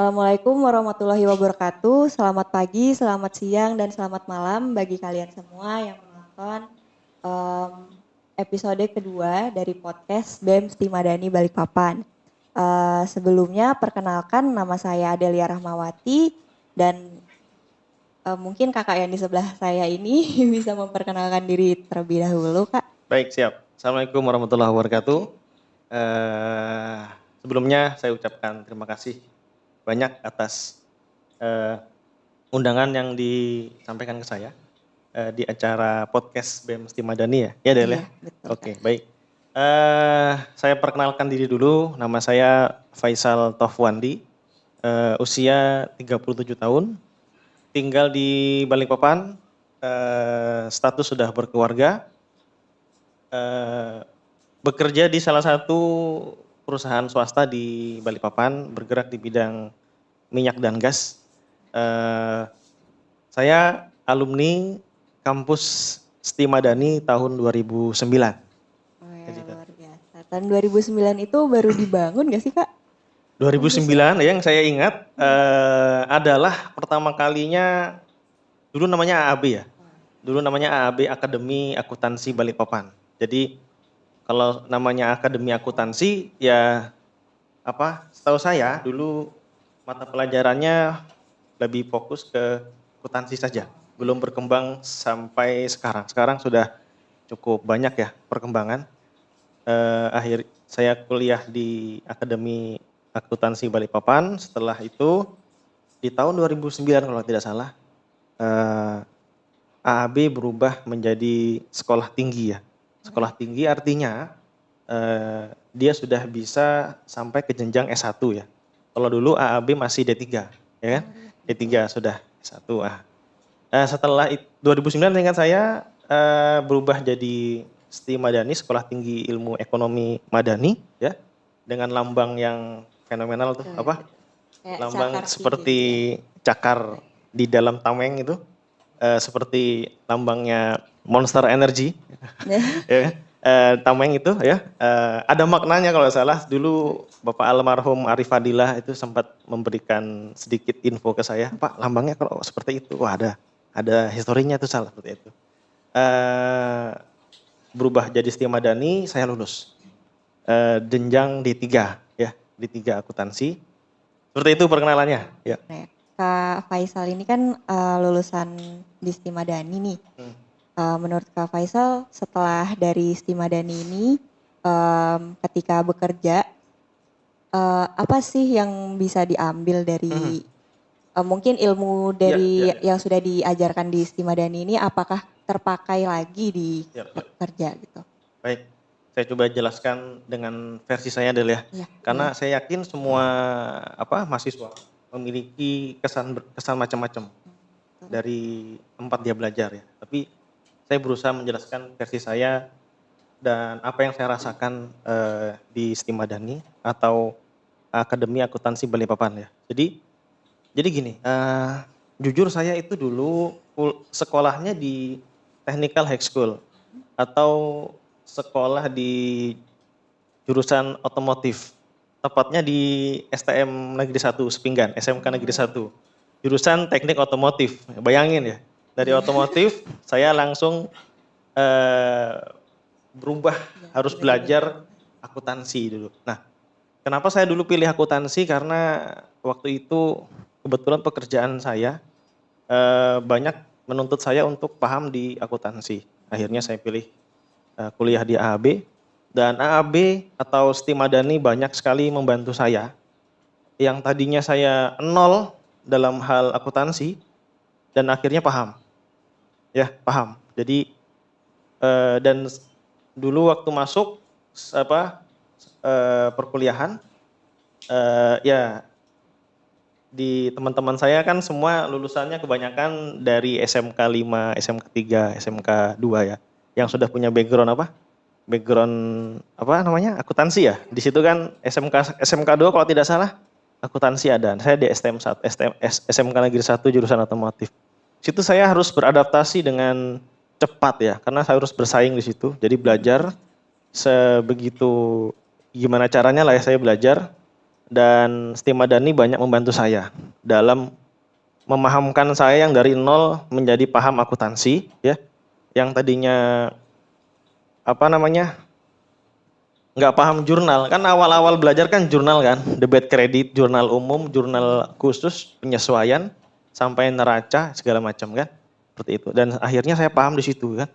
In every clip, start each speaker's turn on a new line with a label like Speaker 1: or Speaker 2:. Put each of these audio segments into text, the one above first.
Speaker 1: Assalamualaikum warahmatullahi wabarakatuh. Selamat pagi, selamat siang, dan selamat malam bagi kalian semua yang menonton em, episode kedua dari podcast BEM Sti Madani Balikpapan. Sebelumnya perkenalkan, nama saya Adelia Rahmawati dan mungkin kakak yang di sebelah saya ini bisa memperkenalkan diri terlebih dahulu, Kak.
Speaker 2: Baik, siap. Assalamualaikum warahmatullahi wabarakatuh. Eh, Sebelumnya saya ucapkan terima kasih banyak atas undangan yang disampaikan ke saya di acara podcast BEM Sti Madani ya. Ya, Del ya?
Speaker 1: Iya, betul,
Speaker 2: Oke,
Speaker 1: Kak.
Speaker 2: baik. Saya perkenalkan diri dulu. Nama saya Faisal Tofwandi. Usia 37 tahun. Tinggal di Balikpapan. Status sudah berkeluarga. Bekerja di salah satu perusahaan swasta di Balikpapan, bergerak di bidang minyak dan gas. Saya alumni kampus Sti Madani tahun 2009.
Speaker 1: Oh ya, luar biasa. Tahun 2009 itu baru dibangun gak sih, Kak?
Speaker 2: 2009 yang saya ingat adalah pertama kalinya, dulu namanya AAB ya. Dulu namanya AAB Akademi Akuntansi Balikpapan. Jadi kalau namanya Akademi Akuntansi ya setahu saya dulu mata pelajarannya lebih fokus ke akuntansi saja. Belum berkembang sampai sekarang. Sekarang sudah cukup banyak ya perkembangan. Akhir saya kuliah di Akademi Akuntansi Balikpapan. Setelah itu di tahun 2009 kalau tidak salah AAB berubah menjadi sekolah tinggi ya. Sekolah tinggi artinya dia sudah bisa sampai ke jenjang S1 ya. Kalau dulu AAB masih D3 ya kan? D3 sudah S1. Setelah 2009 ingat saya berubah jadi Sti Madani, Sekolah Tinggi Ilmu Ekonomi Madani ya, dengan lambang yang fenomenal tuh apa?
Speaker 1: Kayak
Speaker 2: Lambang
Speaker 1: cakar
Speaker 2: seperti
Speaker 1: tinggi,
Speaker 2: cakar di dalam tameng itu, seperti lambang-nya Monster Energy. Ya, tameng itu ya, ada maknanya kalau salah. Dulu Bapak almarhum Arif Fadilah itu sempat memberikan sedikit info ke saya, Pak lambangnya kalau seperti itu. Wah, ada historinya tuh salah seperti itu. Berubah jadi Sti Madani, saya lulus jenjang D3 ya, D3 akuntansi. Seperti itu perkenalannya ya.
Speaker 1: Kak Faisal ini kan lulusan di Sti Madani nih. Menurut Kak Faisal setelah dari Sti Madani ini ketika bekerja apa sih yang bisa diambil dari mungkin ilmu dari
Speaker 2: Ya.
Speaker 1: yang sudah diajarkan di Sti Madani ini apakah terpakai lagi di
Speaker 2: Ya.
Speaker 1: kerja gitu?
Speaker 2: Baik, saya coba jelaskan dengan versi saya dulu ya.
Speaker 1: Ya,
Speaker 2: Karena
Speaker 1: boleh.
Speaker 2: saya yakin semua mahasiswa memiliki kesan macam-macam dari tempat dia belajar ya. Tapi saya berusaha menjelaskan versi saya dan apa yang saya rasakan di Sti Madani atau Akademi Akuntansi Balikpapan ya. Jadi gini, jujur saya itu dulu sekolahnya di Technical High School atau sekolah di jurusan otomotif. Tepatnya di STM Negeri 1 Sepinggan, SMK Negeri 1. Jurusan Teknik Otomotif. Bayangin ya, dari otomotif saya langsung berubah harus belajar akuntansi dulu. Nah, kenapa saya dulu pilih akuntansi? Karena waktu itu kebetulan pekerjaan saya banyak menuntut saya untuk paham di akuntansi. Akhirnya saya pilih kuliah di AAB. Dan AAB atau Sti Madani banyak sekali membantu saya. Yang tadinya saya nol dalam hal akuntansi dan akhirnya paham. Ya, paham. Jadi dan dulu waktu masuk perkuliahan ya di teman-teman saya kan semua lulusannya kebanyakan dari SMK 5, SMK 3, SMK 2 ya. Yang sudah punya background background akuntansi ya. Di situ kan SMK 2 kalau tidak salah akuntansi ada. Saya di STM 1, SMK Negeri 1 jurusan otomotif. Situ saya harus beradaptasi dengan cepat ya, karena saya harus bersaing di situ. Jadi belajar sebegitu gimana caranya lah ya saya belajar dan Stimadani banyak membantu saya dalam memahamkan saya yang dari nol menjadi paham akuntansi ya, yang tadinya apa namanya nggak paham jurnal. Kan awal-awal belajar kan jurnal kan, debit kredit, jurnal umum, jurnal khusus, penyesuaian, sampai neraca segala macam kan, seperti itu. Dan akhirnya saya paham di situ kan,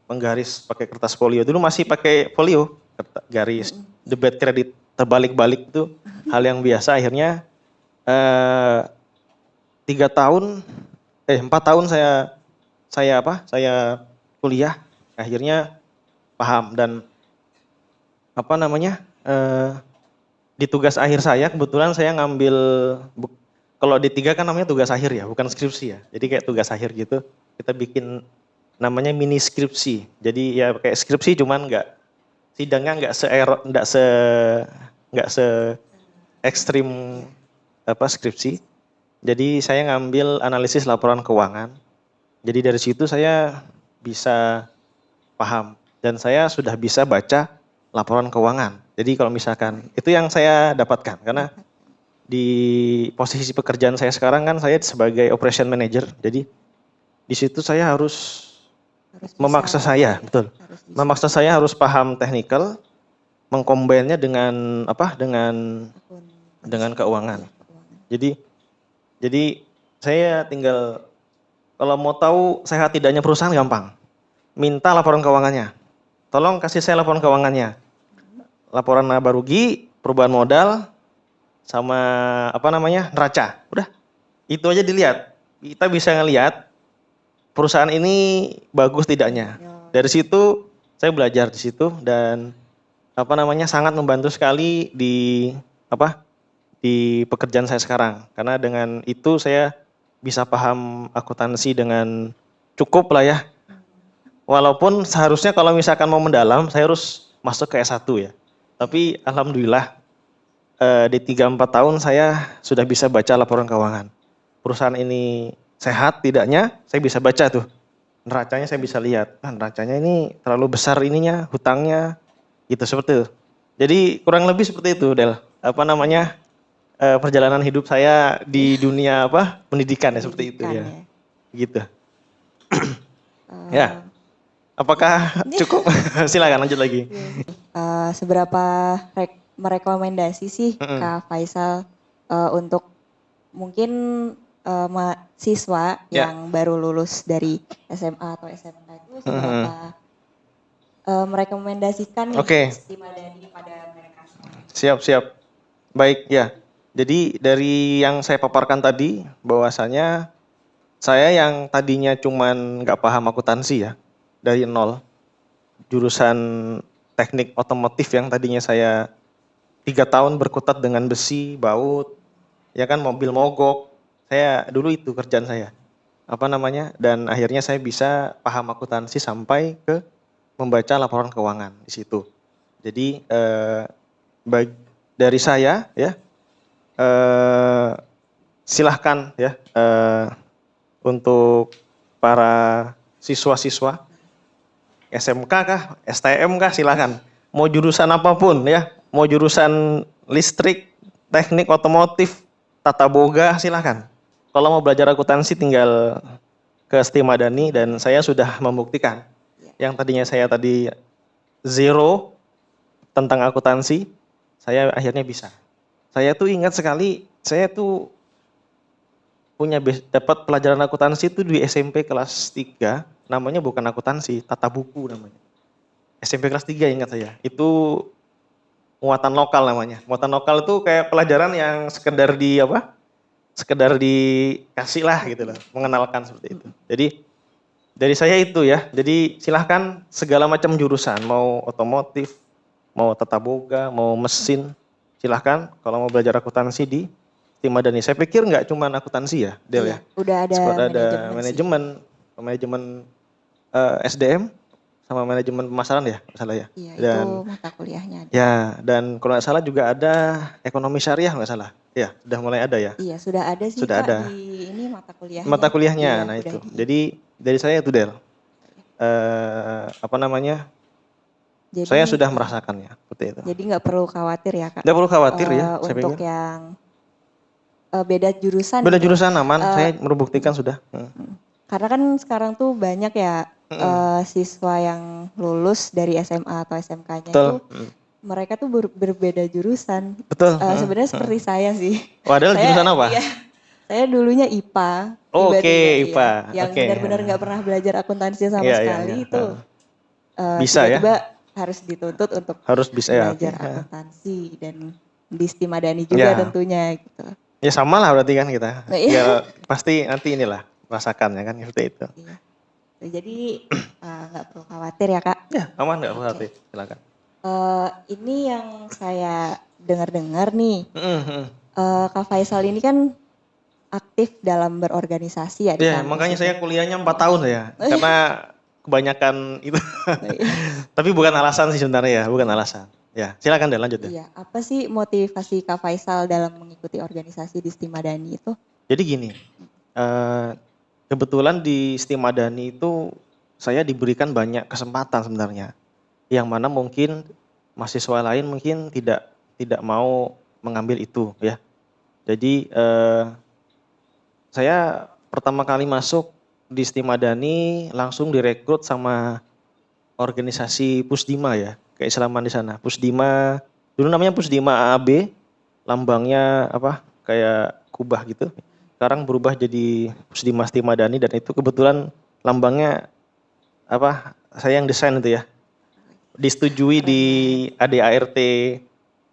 Speaker 2: menggaris pakai kertas folio. Dulu masih pakai folio, garis debit kredit terbalik-balik itu hal yang biasa. Akhirnya 3 tahun, 4 tahun saya kuliah, akhirnya paham. Dan apa namanya di tugas akhir saya kebetulan saya ngambil kalau D3 kan namanya tugas akhir ya, bukan skripsi ya. Jadi kayak tugas akhir gitu, kita bikin namanya mini skripsi. Jadi ya kayak skripsi cuman sidangnya nggak se ekstrim apa skripsi. Jadi saya ngambil analisis laporan keuangan. Jadi dari situ saya bisa paham dan saya sudah bisa baca laporan keuangan. Jadi kalau misalkan itu yang saya dapatkan, karena di posisi pekerjaan saya sekarang kan saya sebagai operation manager. Jadi di situ saya harus memaksa saya, betul. Memaksa saya harus paham technical, mengcombine-nya dengan dengan keuangan. Jadi saya tinggal kalau mau tahu sehat tidaknya perusahaan gampang. Minta laporan keuangannya. Tolong kasih saya laporan keuangannya. Laporan laba rugi, perubahan modal, sama neraca. Udah, itu aja dilihat. Kita bisa ngelihat perusahaan ini bagus tidaknya. Dari situ saya belajar di situ dan sangat membantu sekali di pekerjaan saya sekarang. Karena dengan itu saya bisa paham akuntansi dengan cukup lah ya. Walaupun seharusnya kalau misalkan mau mendalam saya harus masuk ke S1 ya. Tapi alhamdulillah di 3-4 tahun saya sudah bisa baca laporan keuangan. Perusahaan ini sehat tidaknya saya bisa baca tuh. Neracanya saya bisa lihat. Neracanya ini terlalu besar ininya, hutangnya gitu seperti itu. Jadi kurang lebih seperti itu Del. Perjalanan hidup saya di dunia pendidikan ya seperti itu ya. Gitu. Ya. Apakah cukup? Silakan lanjut lagi.
Speaker 1: Seberapa merekomendasi sih Kak Faisal untuk mungkin mahasiswa yang baru lulus dari SMA atau SMK itu seberapa merekomendasikan Stimadani pada mereka?
Speaker 2: Siap. Baik ya. Jadi dari yang saya paparkan tadi bahwasanya saya yang tadinya cuman nggak paham akuntansi ya, dari nol, jurusan teknik otomotif yang tadinya saya 3 tahun berkutat dengan besi, baut, ya kan mobil mogok. Saya dulu itu kerjaan saya. Dan akhirnya saya bisa paham akuntansi sampai ke membaca laporan keuangan di situ. Jadi dari saya ya silahkan ya untuk para siswa-siswa SMK kah, STM kah, silakan. Mau jurusan apapun ya, mau jurusan listrik, teknik otomotif, tata boga, silakan. Kalau mau belajar akuntansi tinggal ke Stimadani dan saya sudah membuktikan. Yang tadinya saya tadi zero tentang akuntansi, saya akhirnya bisa. Saya tuh ingat sekali, saya tuh dapat pelajaran akuntansi itu di SMP kelas 3. Namanya bukan akuntansi, tata buku namanya. SMP kelas 3 ingat saya. Itu muatan lokal namanya. Muatan lokal itu kayak pelajaran yang sekedar dikasih lah gitu loh, mengenalkan seperti itu. Jadi dari saya itu ya. Jadi silahkan segala macam jurusan, mau otomotif, mau tata boga, mau mesin, silahkan kalau mau belajar akuntansi di Stimadani. Saya pikir nggak cuma akuntansi ya, Del ya.
Speaker 1: Udah ada
Speaker 2: manajemen SDM sama manajemen pemasaran ya, salah ya.
Speaker 1: Iya,
Speaker 2: dan
Speaker 1: itu mata kuliahnya ada.
Speaker 2: Ya, dan kalau nggak salah juga ada ekonomi syariah nggak salah. Ya, sudah mulai ada ya.
Speaker 1: Iya, sudah ada sih
Speaker 2: sudah
Speaker 1: Kak
Speaker 2: ada.
Speaker 1: Di ini mata kuliahnya.
Speaker 2: Mata kuliahnya,
Speaker 1: iya,
Speaker 2: nah itu. Jadi dari saya itu Del. Saya
Speaker 1: Jadi
Speaker 2: sudah merasakannya seperti itu.
Speaker 1: jadi nggak perlu khawatir ya Kak.
Speaker 2: Nggak perlu khawatir ya, saya
Speaker 1: Untuk
Speaker 2: pikir.
Speaker 1: yang beda jurusan
Speaker 2: Beda
Speaker 1: gitu.
Speaker 2: jurusan aman,
Speaker 1: Eh,
Speaker 2: saya membuktikan sudah.
Speaker 1: Karena kan sekarang tuh banyak ya siswa yang lulus dari SMA atau SMK-nya itu
Speaker 2: Betul.
Speaker 1: mereka tuh berbeda jurusan.
Speaker 2: Betul.
Speaker 1: Sebenarnya seperti saya sih.
Speaker 2: Padahal jurusan apa?
Speaker 1: Iya, saya dulunya IPA,
Speaker 2: Oke,
Speaker 1: tiba-tiba
Speaker 2: IPA.
Speaker 1: iya, yang
Speaker 2: Oke.
Speaker 1: benar-benar nggak pernah belajar akuntansi sama
Speaker 2: Iya, iya, iya.
Speaker 1: sekali itu
Speaker 2: Bisa ya?
Speaker 1: tiba-tiba harus dituntut untuk
Speaker 2: Harus bisa ya.
Speaker 1: belajar
Speaker 2: Oke.
Speaker 1: akuntansi dan di Siti Madani juga
Speaker 2: Ya.
Speaker 1: tentunya gitu.
Speaker 2: Ya sama lah berarti kan kita.
Speaker 1: Nah, iya.
Speaker 2: Ya pasti nanti inilah rasakan ya kan seperti itu.
Speaker 1: Iya. Jadi nggak perlu khawatir ya Kak.
Speaker 2: Ya aman nggak berarti. Silakan.
Speaker 1: Ini yang saya dengar-dengar nih,
Speaker 2: Mm-mm.
Speaker 1: Kak Faisal ini kan aktif dalam berorganisasi ya di
Speaker 2: Ya
Speaker 1: kampus
Speaker 2: makanya
Speaker 1: itu.
Speaker 2: saya kuliahnya 4 tahun ya. Karena kebanyakan itu.
Speaker 1: Iya.
Speaker 2: Tapi bukan alasan sih sebenarnya ya, bukan alasan. Ya silakan deh lanjut ya.
Speaker 1: Iya, apa sih motivasi Kak Faisal dalam mengikuti organisasi di Siti Madani itu?
Speaker 2: Jadi gini, kebetulan di Siti Madani itu saya diberikan banyak kesempatan sebenarnya. Yang mana mungkin mahasiswa lain mungkin tidak mau mengambil itu ya. Jadi saya pertama kali masuk di Siti Madani langsung direkrut sama organisasi Pusdima ya, keislaman di sana. Pusdima, dulu namanya Pusdima AAB, lambangnya apa? Kayak kubah gitu. Sekarang berubah jadi Pusdima Siti Madani dan itu kebetulan lambangnya apa? Saya yang desain itu ya. Disetujui di ADART.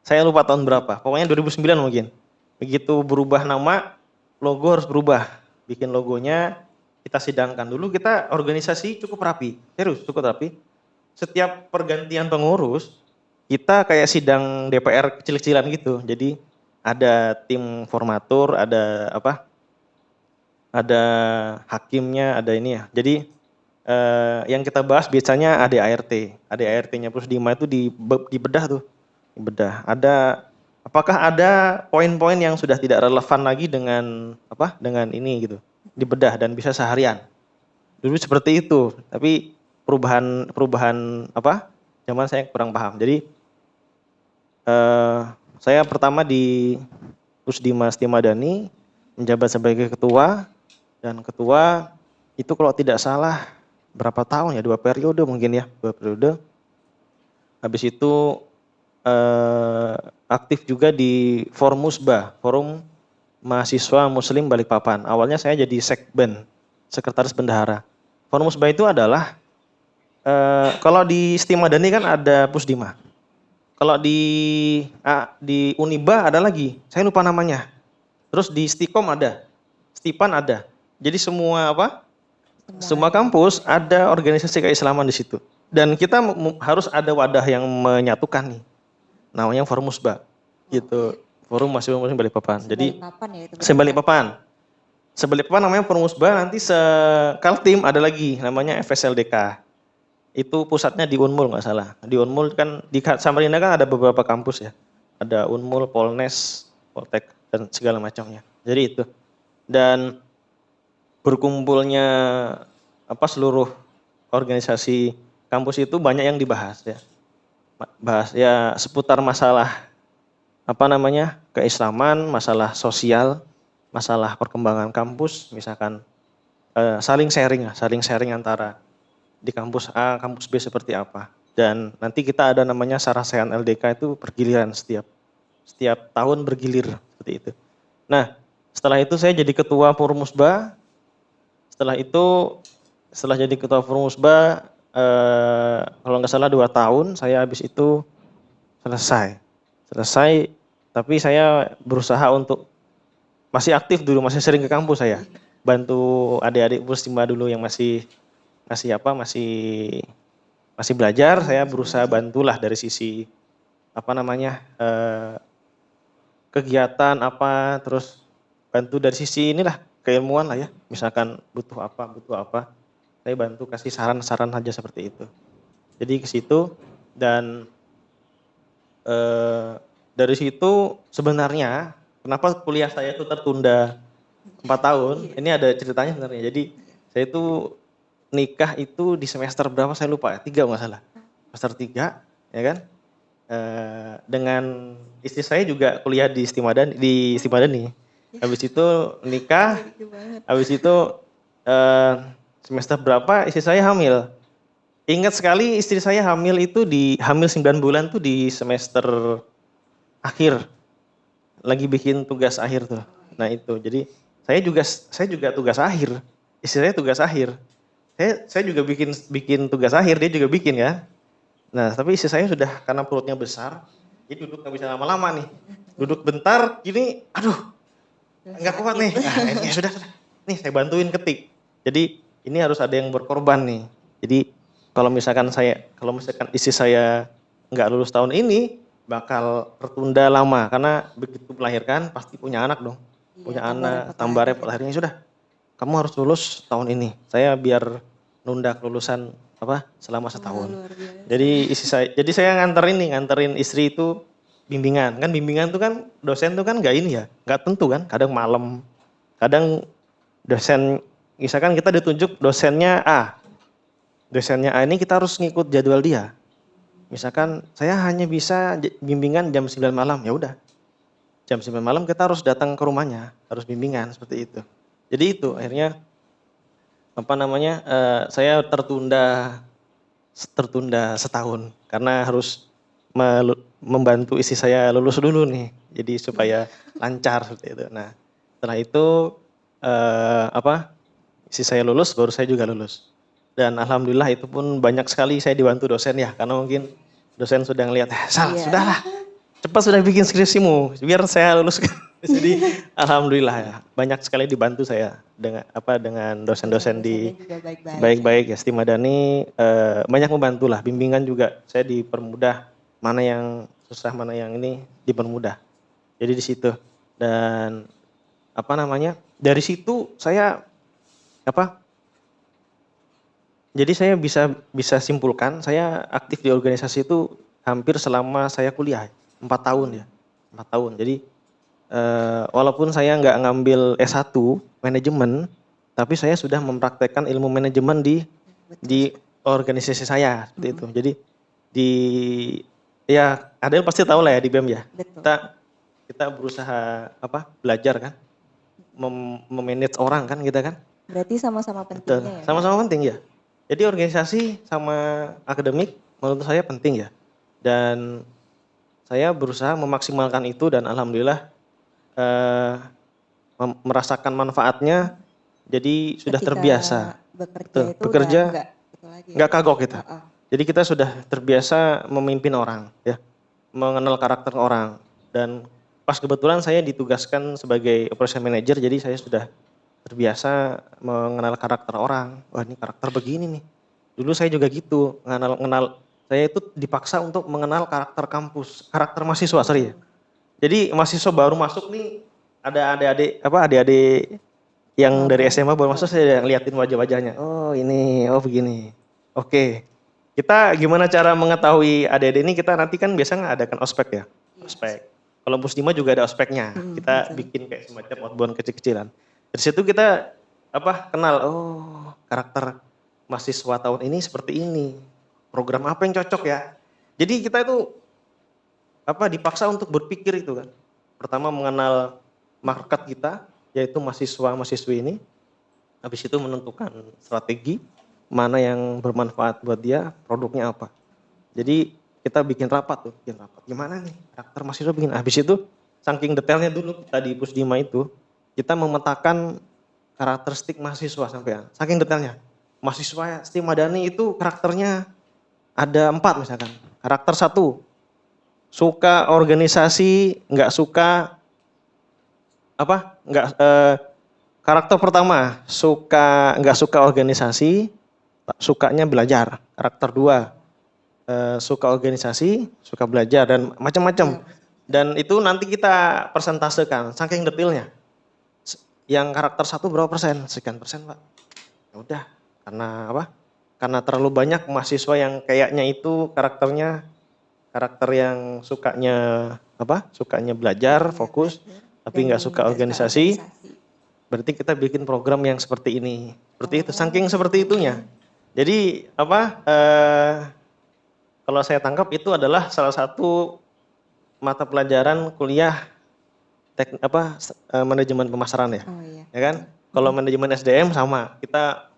Speaker 2: Saya lupa tahun berapa. Pokoknya 2009 mungkin. Begitu berubah nama, logo harus berubah. Bikin logonya, kita sidangkan. Dulu kita organisasi cukup rapi. Serius, cukup rapi. Setiap pergantian pengurus, kita kayak sidang DPR kecil-kecilan gitu. Jadi ada tim formatur, ada apa? Ada hakimnya, ada ini ya. Jadi yang kita bahas biasanya ADART. ADART-nya Pusdima itu dibedah tuh. Dibedah. Apakah ada poin-poin yang sudah tidak relevan lagi dengan apa? Dengan ini gitu. Dibedah dan bisa seharian. Dulu seperti itu, tapi perubahan apa? Zaman saya kurang paham. Jadi saya pertama di Pusdima Siti Madani menjabat sebagai ketua dan ketua itu kalau tidak salah berapa tahun ya, 2 periode mungkin ya, 2 periode. Habis itu aktif juga di Formusba, Forum Mahasiswa Muslim Balikpapan. Awalnya saya jadi sekben, sekretaris bendahara. Formusba itu adalah kalau di Siti Madani kan ada Pusdima. Kalau di Uniba ada lagi, saya lupa namanya. Terus di Stikom ada, Stipan ada. Jadi semua apa? Semua kampus ada organisasi keislaman di situ. Dan kita harus ada wadah yang menyatukan nih. Namanya Formusba. Gitu. Forum Mahasiswa Muslim Balikpapan. Jadi
Speaker 1: Balikpapan ya itu.
Speaker 2: Sebalikpapan. Sebalikpapan namanya Formusba, nanti sekaltim ada lagi namanya FSLDK. Itu pusatnya di Unmul nggak salah. Di Unmul kan di Samarinda kan ada beberapa kampus ya. Ada Unmul, Polnes, Poltek dan segala macamnya. Jadi itu. Dan berkumpulnya apa seluruh organisasi kampus itu banyak yang dibahas ya. Bahas ya seputar masalah apa namanya? Keislaman, masalah sosial, masalah perkembangan kampus, misalkan saling sharing antara di kampus A, kampus B seperti apa. Dan nanti kita ada namanya Sarasehan LDK itu bergiliran setiap tahun bergilir seperti itu. Nah, setelah itu saya jadi ketua Formusba. Setelah jadi ketua Formusba kalau nggak salah 2 tahun, saya habis itu selesai. Tapi saya berusaha untuk masih aktif dulu, masih sering ke kampus saya. Bantu adik-adik Pusdima dulu yang masih belajar, saya berusaha bantulah dari sisi apa namanya kegiatan apa, terus bantu dari sisi inilah keilmuan lah ya, misalkan butuh apa, saya bantu kasih saran-saran aja seperti itu. Jadi ke situ dan dari situ sebenarnya kenapa kuliah saya itu tertunda 4 tahun, ini ada ceritanya sebenarnya. Jadi saya itu nikah itu di semester berapa saya lupa ya, 3 nggak salah. semester 3, ya kan. Dengan istri saya juga kuliah di Istimadani. Habis itu nikah, habis itu semester berapa istri saya hamil. Ingat sekali istri saya hamil itu hamil 9 bulan tuh di semester akhir. Lagi bikin tugas akhir tuh. Nah itu, jadi saya juga tugas akhir. Istri saya tugas akhir. Saya juga bikin tugas akhir, dia juga bikin ya. Nah tapi istri saya sudah karena perutnya besar, jadi duduk nggak bisa lama-lama nih. Duduk bentar, gini, aduh nggak kuat nih. Nah ini sudah. Nih saya bantuin ketik. Jadi ini harus ada yang berkorban nih. Jadi kalau misalkan istri saya nggak lulus tahun ini, bakal tertunda lama karena begitu melahirkan pasti punya anak dong. Punya anak, tambah repot. Akhirnya sudah, kamu harus lulus tahun ini. Saya biar nunda kelulusan selama setahun. Jadi saya nganterin istri itu bimbingan. Kan bimbingan tuh kan dosen tuh kan nggak tentu kan. Kadang malam, kadang dosen misalkan kita ditunjuk dosennya A. Dosennya A ini kita harus ngikut jadwal dia. Misalkan saya hanya bisa bimbingan jam 9 malam, ya udah. Jam 9 malam kita harus datang ke rumahnya, harus bimbingan seperti itu. Jadi itu akhirnya saya tertunda setahun karena harus membantu istri saya lulus dulu nih. Jadi supaya lancar seperti itu. Nah, setelah itu istri saya lulus baru saya juga lulus. Dan alhamdulillah itu pun banyak sekali saya dibantu dosen ya, karena mungkin dosen sudah ngelihat, sudahlah, cepat sudah bikin skripsimu, biar saya lulus. Jadi alhamdulillah ya, banyak sekali dibantu saya dengan dosen-dosen di baik-baik ya, Istimadani, banyak membantu lah, bimbingan juga saya dipermudah, mana yang susah, mana yang ini dipermudah. Jadi di situ dan dari situ saya jadi saya bisa simpulkan, saya aktif di organisasi itu hampir selama saya kuliah, 4 tahun ya, 4 tahun. Jadi walaupun saya nggak ngambil S1 manajemen, tapi saya sudah mempraktekkan ilmu manajemen di organisasi saya seperti itu. Jadi ya ada yang pasti tahu lah ya di BEM ya. Betul. Kita berusaha belajar kan, memanage orang kan kita kan.
Speaker 1: Berarti sama-sama pentingnya ya.
Speaker 2: Sama-sama penting ya. Jadi organisasi sama akademik menurut saya penting ya. Dan saya berusaha memaksimalkan itu dan alhamdulillah merasakan manfaatnya. Jadi sudah terbiasa. Bekerja nggak kagok kita. Jadi kita sudah terbiasa memimpin orang ya. Mengenal karakter orang. Dan pas kebetulan saya ditugaskan sebagai operation manager, jadi saya sudah terbiasa mengenal karakter orang. Wah ini karakter begini nih. Dulu saya juga gitu, saya itu dipaksa untuk mengenal karakter kampus, karakter mahasiswa, sorry ya. Jadi mahasiswa baru masuk nih, ada adik-adik yang dari SMA baru masuk, saya liatin wajah-wajahnya. Oh ini, oh begini. Oke, kita gimana cara mengetahui adik-adik ini, kita nanti kan biasa ngadakan ospek ya. Ospek. Kalau Pusdima juga ada ospeknya, kita bikin kayak semacam outbound kecil-kecilan. Dari situ kita kenal, karakter mahasiswa tahun ini seperti ini. Program apa yang cocok ya. Jadi kita itu dipaksa untuk berpikir itu kan. Pertama mengenal market kita, yaitu mahasiswa-mahasiswi ini. Habis itu menentukan strategi, mana yang bermanfaat buat dia, produknya apa. Jadi kita bikin rapat. Gimana nih karakter mahasiswa bikin. Habis itu saking detailnya dulu kita di Pusdima itu, kita memetakan karakteristik mahasiswa sampean. Saking detailnya. Mahasiswa Istimadani itu karakternya ada 4 misalkan. Karakter 1, suka organisasi, nggak suka karakter pertama, nggak suka organisasi, sukanya belajar. Karakter 2, suka organisasi, suka belajar dan macam-macam. Dan itu nanti kita persentasekan saking detailnya. Yang karakter 1 berapa persen? Sekian persen Pak. Ya udah, karena terlalu banyak mahasiswa yang kayaknya itu karakter yang sukanya belajar, fokus, tapi nggak suka organisasi. Berarti kita bikin program yang seperti ini. Seperti itu, saking seperti itunya. Jadi kalau saya tangkap itu adalah salah satu mata pelajaran kuliah manajemen pemasaran ya.
Speaker 1: Oh iya.
Speaker 2: Ya kan? Kalau manajemen SDM sama, kita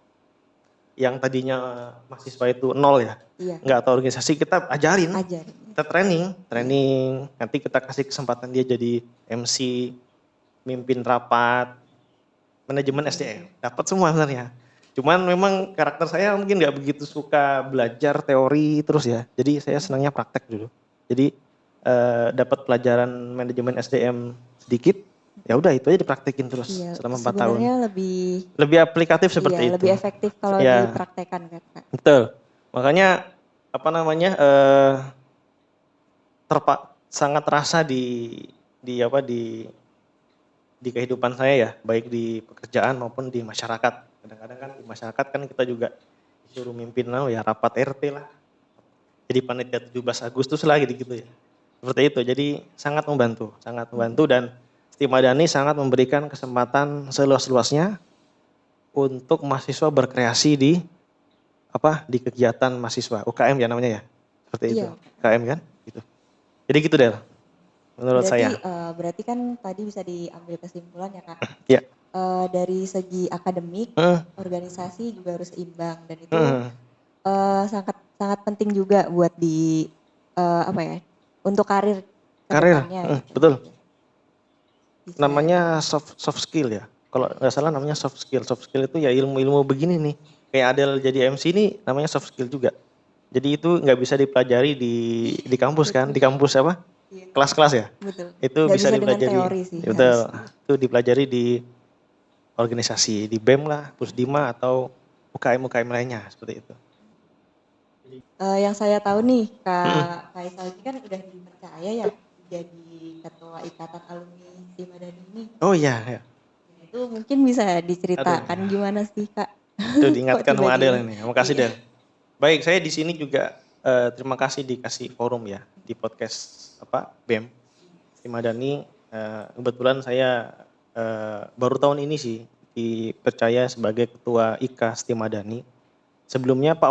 Speaker 2: yang tadinya mahasiswa itu nol ya.
Speaker 1: Iya.
Speaker 2: Nggak tahu organisasi, kita ajarin.
Speaker 1: Ajarin.
Speaker 2: Kita training, nanti kita kasih kesempatan dia jadi MC, mimpin rapat, manajemen SDM. Dapat semua sebenarnya. Cuman memang karakter saya mungkin nggak begitu suka belajar teori terus ya. Jadi saya senangnya praktek dulu. Jadi dapat pelajaran manajemen SDM sedikit, ya udah itu aja dipraktekin terus selama 4 tahun.
Speaker 1: Sebenarnya
Speaker 2: lebih aplikatif seperti itu.
Speaker 1: Lebih efektif kalau dipraktekkan kan Kak.
Speaker 2: Betul. Makanya sangat terasa di kehidupan saya ya, baik di pekerjaan maupun di masyarakat. Kadang-kadang kan di masyarakat kan kita juga disuruh mimpin ya rapat RT lah. Jadi panitia 17 Agustus lah gitu ya. Seperti itu. Jadi sangat membantu dan Stimadani sangat memberikan kesempatan seluas-luasnya untuk mahasiswa berkreasi di kegiatan mahasiswa UKM ya namanya ya. Seperti itu. UKM kan gitu. Jadi gitu Del. Menurut saya.
Speaker 1: Berarti kan tadi bisa diambil kesimpulan ya Kak.
Speaker 2: Iya.
Speaker 1: Dari segi akademik, organisasi juga harus seimbang dan itu sangat penting juga buat untuk karir kedepannya.
Speaker 2: Betul. Namanya soft skill ya. Kalau nggak salah namanya soft skill. Soft skill itu ya ilmu-ilmu begini nih. Kayak Adel jadi MC ini namanya soft skill juga. Jadi itu nggak bisa dipelajari di kampus kan? Di kampus apa? Kelas-kelas ya.
Speaker 1: Betul.
Speaker 2: Itu bisa dipelajari.
Speaker 1: Teori sih.
Speaker 2: Betul. Itu dipelajari di organisasi, di BEM lah, Pusdima atau UKM lainnya seperti itu.
Speaker 1: Yang saya tahu nih Kak Faisal ini kan udah dipercaya ya jadi ketua ikatan alumni Stimadani ini.
Speaker 2: Oh iya.
Speaker 1: Itu mungkin bisa diceritakan gimana sih Kak?
Speaker 2: Itu diingatkan sama Adel ini. Terima kasih Del. Baik, saya di sini juga terima kasih dikasih forum ya di podcast BEM Stimadani. Kebetulan saya baru tahun ini sih dipercaya sebagai ketua IKA Stimadani. Sebelumnya Pak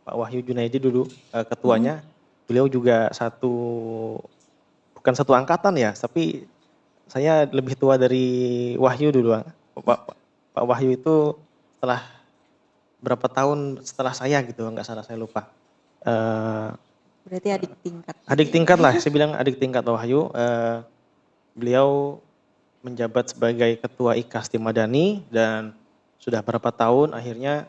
Speaker 2: Wahyu Junaidi dulu ketuanya. Beliau juga bukan satu angkatan ya, tapi saya lebih tua dari Wahyu dulu. Pak Wahyu itu setelah berapa tahun setelah saya gitu, nggak salah saya lupa.
Speaker 1: Berarti adik tingkat.
Speaker 2: Adik tingkat lah, saya bilang adik tingkat Wahyu. Beliau menjabat sebagai ketua IKA Stimadani dan sudah berapa tahun akhirnya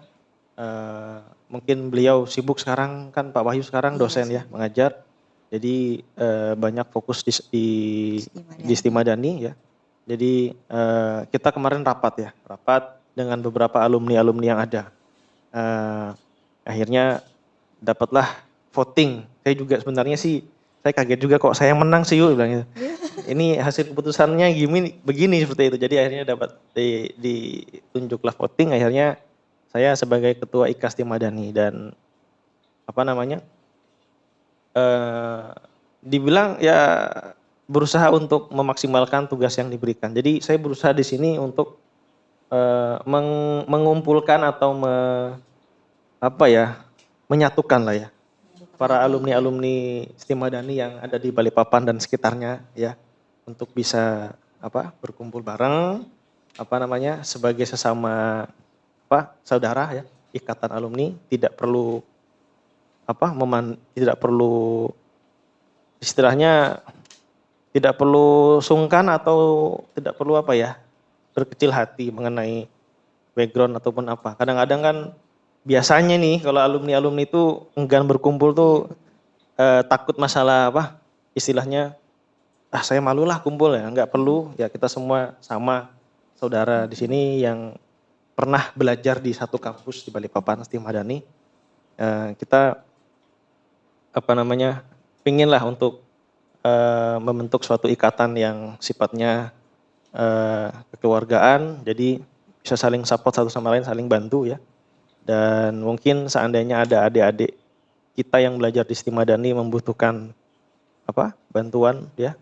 Speaker 2: mungkin beliau sibuk sekarang kan Pak Wahyu sekarang dosen ya mengajar. Jadi banyak fokus di Stimadani ya. Jadi kita kemarin rapat dengan beberapa alumni yang ada. Akhirnya dapatlah voting. Saya juga sebenarnya sih saya kaget juga kok saya menang sih yuk bilang gitu. Ini hasil keputusannya begini seperti itu. Jadi akhirnya dapat ditunjuklah voting. Akhirnya saya sebagai ketua IKA Stimadani dan dibilang ya berusaha untuk memaksimalkan tugas yang diberikan. Jadi saya berusaha di sini untuk mengumpulkan atau menyatukan lah ya para alumni Stimadani yang ada di Balikpapan dan sekitarnya ya untuk bisa berkumpul bareng sebagai sesama saudara ya ikatan alumni, tidak perlu istilahnya tidak perlu sungkan atau tidak perlu berkecil hati mengenai background ataupun apa. Kadang-kadang kan biasanya nih kalau alumni itu enggan berkumpul tuh takut masalah istilahnya saya malulah kumpul ya, nggak perlu ya, kita semua sama saudara di sini yang pernah belajar di satu kampus di Balikpapan Stimadani. Kita pinginlah untuk membentuk suatu ikatan yang sifatnya kekeluargaan, jadi bisa saling support satu sama lain, saling bantu ya. Dan mungkin seandainya ada adik-adik kita yang belajar di Stimadani membutuhkan bantuan ya.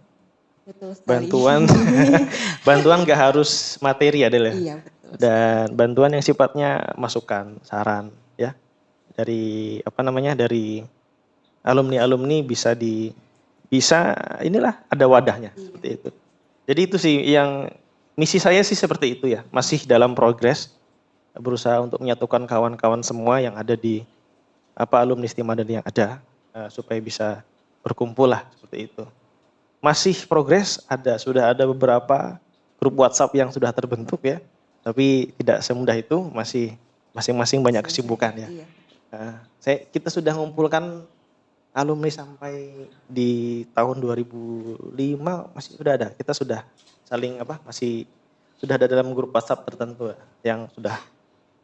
Speaker 1: Betul sekali.
Speaker 2: Bantuan nggak harus materi ya Del ya.
Speaker 1: Iya, betul.
Speaker 2: Dan bantuan yang sifatnya masukan, saran ya. Dari dari alumni-alumni bisa inilah ada wadahnya seperti itu. Jadi itu sih yang misi saya sih seperti itu ya, masih dalam progres berusaha untuk menyatukan kawan-kawan semua yang ada di alumni Stimadani yang ada supaya bisa berkumpul lah seperti itu. Masih progres, sudah ada beberapa grup WhatsApp yang sudah terbentuk ya, tapi tidak semudah itu, masih masing-masing banyak kesibukan ya. Kita sudah mengumpulkan alumni sampai di tahun 2005 masih sudah ada. Kita sudah saling sudah ada dalam grup WhatsApp tertentu yang sudah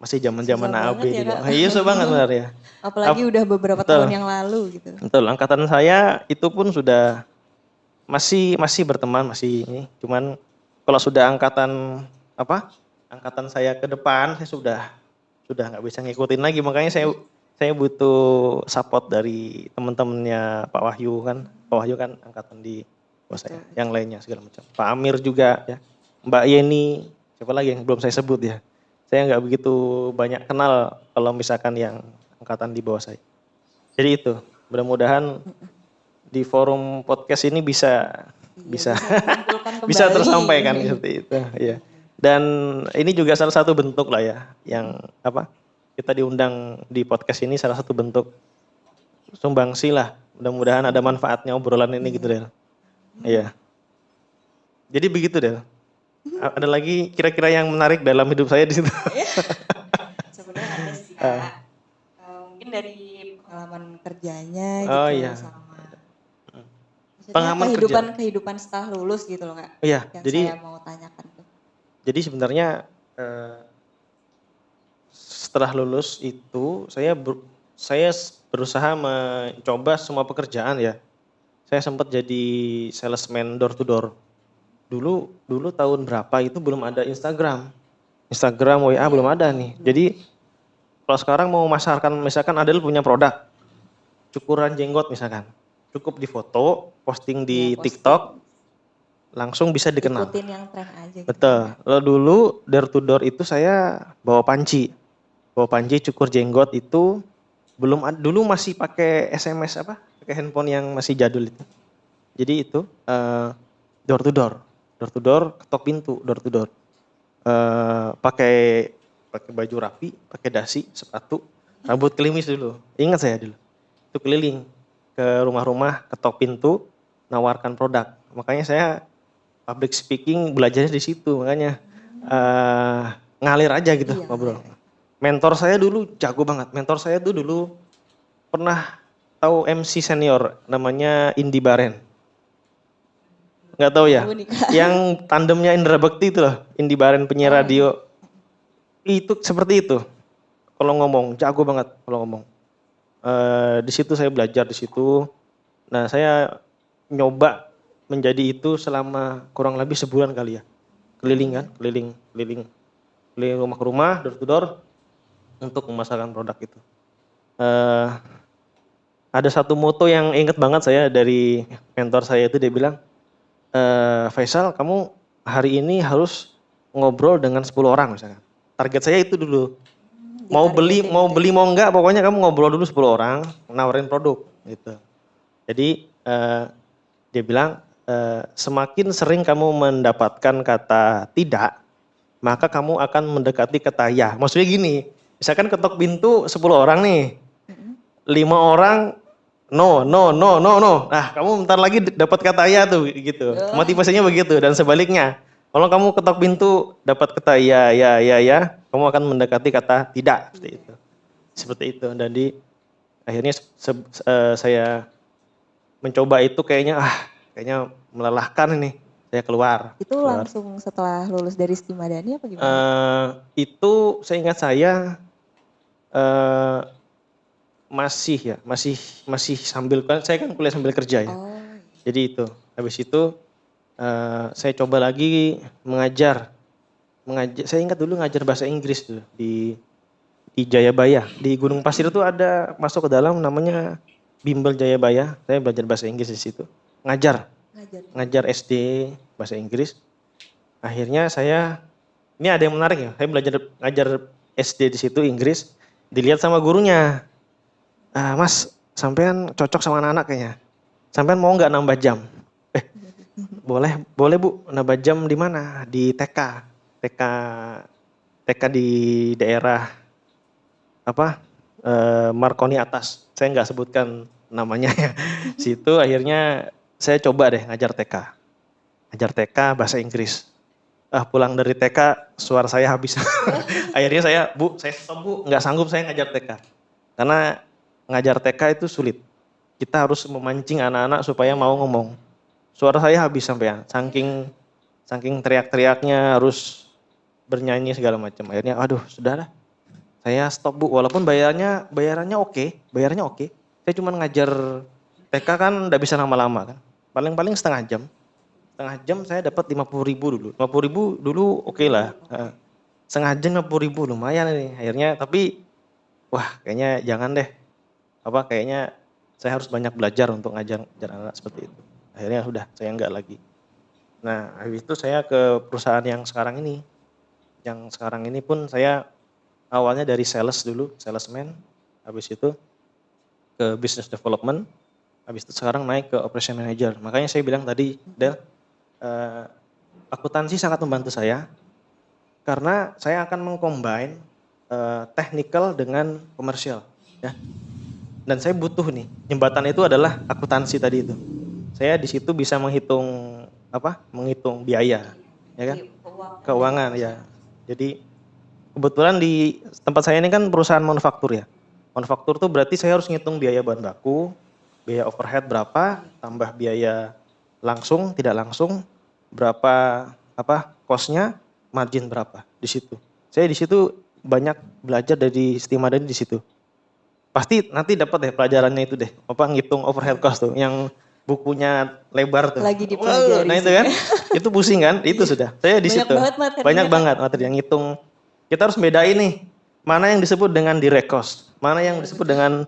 Speaker 2: masih zaman-zaman AB
Speaker 1: ya,
Speaker 2: juga. Iya, susah banget benar ya.
Speaker 1: Apalagi udah beberapa tahun yang lalu gitu.
Speaker 2: Betul, angkatan saya itu pun sudah masih berteman, masih ini. Cuman kalau sudah angkatan saya ke depan, saya sudah nggak bisa ngikutin lagi. Makanya saya butuh support dari teman-temannya Pak Wahyu kan. Pak Wahyu kan angkatan di bawah saya, yang lainnya segala macam. Pak Amir juga ya. Mbak Yeni, siapa lagi yang belum saya sebut ya. Saya nggak begitu banyak kenal kalau misalkan yang angkatan di bawah saya. Jadi itu, mudah-mudahan di forum podcast ini bisa tersampaikan seperti itu ya. Dan ini juga salah satu bentuk lah ya yang kita diundang di podcast ini, salah satu bentuk sumbangsi lah. Mudah-mudahan ada manfaatnya obrolan ini gitu Del. Iya. Jadi begitu Del. Ada lagi kira-kira yang menarik dalam hidup saya di situ?
Speaker 1: Sebenarnya ada sih Kak. Mungkin dari pengalaman kerjanya gitu sama pengalaman kehidupan setelah lulus gitu loh Kak.
Speaker 2: Iya,
Speaker 1: yang
Speaker 2: jadi
Speaker 1: saya mau tanyakan tuh.
Speaker 2: Jadi sebenarnya setelah lulus itu saya berusaha mencoba semua pekerjaan ya. Saya sempat jadi salesman door to door. Dulu tahun berapa itu belum ada Instagram, WA belum ada nih. Jadi kalau sekarang mau memasarkan, misalkan Adel punya produk cukuran jenggot misalkan, cukup difoto, posting di TikTok, langsung bisa dikenal.
Speaker 1: Ikutin yang tren aja. Gitu.
Speaker 2: Betul. Lalu dulu door to door itu saya bawa panci cukur jenggot itu dulu masih pakai SMS pakai handphone yang masih jadul itu. Jadi itu door to door, ketok pintu door to door. Pakai baju rapi, pakai dasi, sepatu, rambut klimis dulu. Ingat saya dulu. Itu keliling ke rumah-rumah, ketok pintu, nawarkan produk. Makanya saya public speaking belajarnya di situ, makanya ngalir aja gitu ngobrol. Mentor saya dulu jago banget. Mentor saya tuh dulu pernah tahu MC senior namanya Indi Baren. Nggak tahu ya? Yang tandemnya Indra Bekti itu loh, Indi Baren penyiar radio. Itu seperti itu. Kalau ngomong jago banget kalau ngomong. Di situ saya belajar di situ. Nah, saya nyoba menjadi itu selama kurang lebih sebulan kali ya. Keliling rumah ke rumah, door to door untuk memasarkan produk itu. Ada satu moto yang inget banget saya dari mentor saya itu, dia bilang, Faisal, kamu hari ini harus ngobrol dengan 10 orang misalkan. Target saya itu dulu. Mau beli mau enggak, pokoknya kamu ngobrol dulu 10 orang, nawarin produk gitu. Jadi dia bilang, semakin sering kamu mendapatkan kata tidak, maka kamu akan mendekati kata ya. Maksudnya gini, misalkan ketok pintu 10 orang nih, 5 orang no. Nah, kamu bentar lagi dapat kata ya tuh gitu. Motivasinya begitu, dan sebaliknya. Kalau kamu ketok pintu dapat kata ya, kamu akan mendekati kata tidak seperti itu. Dan akhirnya saya mencoba itu kayaknya melelahkan ini. Saya keluar.
Speaker 1: Itu langsung setelah lulus dari Stimadani apa gimana?
Speaker 2: Itu seingat saya masih sambil, saya kan kuliah sambil kerja ya. Jadi itu, habis itu saya coba lagi mengajar. Saya ingat dulu ngajar bahasa Inggris tuh di Jayabaya. Di Gunung Pasir itu ada masuk ke dalam namanya Bimbel Jayabaya. Saya belajar bahasa Inggris di situ. Ngajar SD bahasa Inggris. Akhirnya ini ada yang menarik ya. Saya ngajar SD di situ Inggris. Dilihat sama gurunya. Mas, sampean cocok sama anak-anak kayaknya. Sampean mau nggak nambah jam? Boleh Bu, nambah jam di mana? Di TK, TK di daerah apa? Marconi Atas. Saya nggak sebutkan namanya ya. Situ akhirnya saya coba deh ngajar TK. Ngajar TK bahasa Inggris. Pulang dari TK suara saya habis. Akhirnya saya stop Bu, nggak sanggup saya ngajar TK. Karena ngajar TK itu sulit. Kita harus memancing anak-anak supaya mau ngomong. Suara saya habis sampean, saking teriak-teriaknya harus bernyanyi segala macam. Akhirnya aduh sudah lah. Saya stop Bu, walaupun bayarannya oke. Saya cuma ngajar TK kan enggak bisa lama-lama kan. Paling-paling setengah jam. Setengah jam saya dapat 50.000 dulu. 50.000 dulu oke lah. Setengah jam 50.000 lumayan nih. Akhirnya tapi wah kayaknya jangan deh. Kayaknya saya harus banyak belajar untuk ngajar anak seperti itu. Akhirnya sudah saya enggak lagi. Nah, habis itu saya ke perusahaan yang sekarang ini. Yang sekarang ini pun saya awalnya dari sales dulu, salesman. Habis itu ke business development. Habis itu sekarang naik ke operation manager. Makanya saya bilang tadi, Del, akuntansi sangat membantu saya karena saya akan mengcombine technical dengan komersial, ya. Dan saya butuh nih, jembatan itu adalah akuntansi tadi itu. Saya di situ bisa menghitung biaya, ya kan? Keuangan ya. Jadi kebetulan di tempat saya ini kan perusahaan manufaktur ya. Manufaktur tuh berarti saya harus ngitung biaya bahan baku, biaya overhead berapa, tambah biaya langsung, tidak langsung, berapa cost-nya, margin berapa di situ. Saya di situ banyak belajar dari Stimadani di situ. Pasti nanti dapat deh pelajarannya itu deh, ngitung overhead cost tuh, yang bukunya lebar tuh.
Speaker 1: Lagi dipelajari.
Speaker 2: Nah itu kan, itu pusing kan, itu sudah. Saya di situ. Banyak banget materi yang ngitung. Kita harus bedain nih, mana yang disebut dengan direct cost, mana yang disebut dengan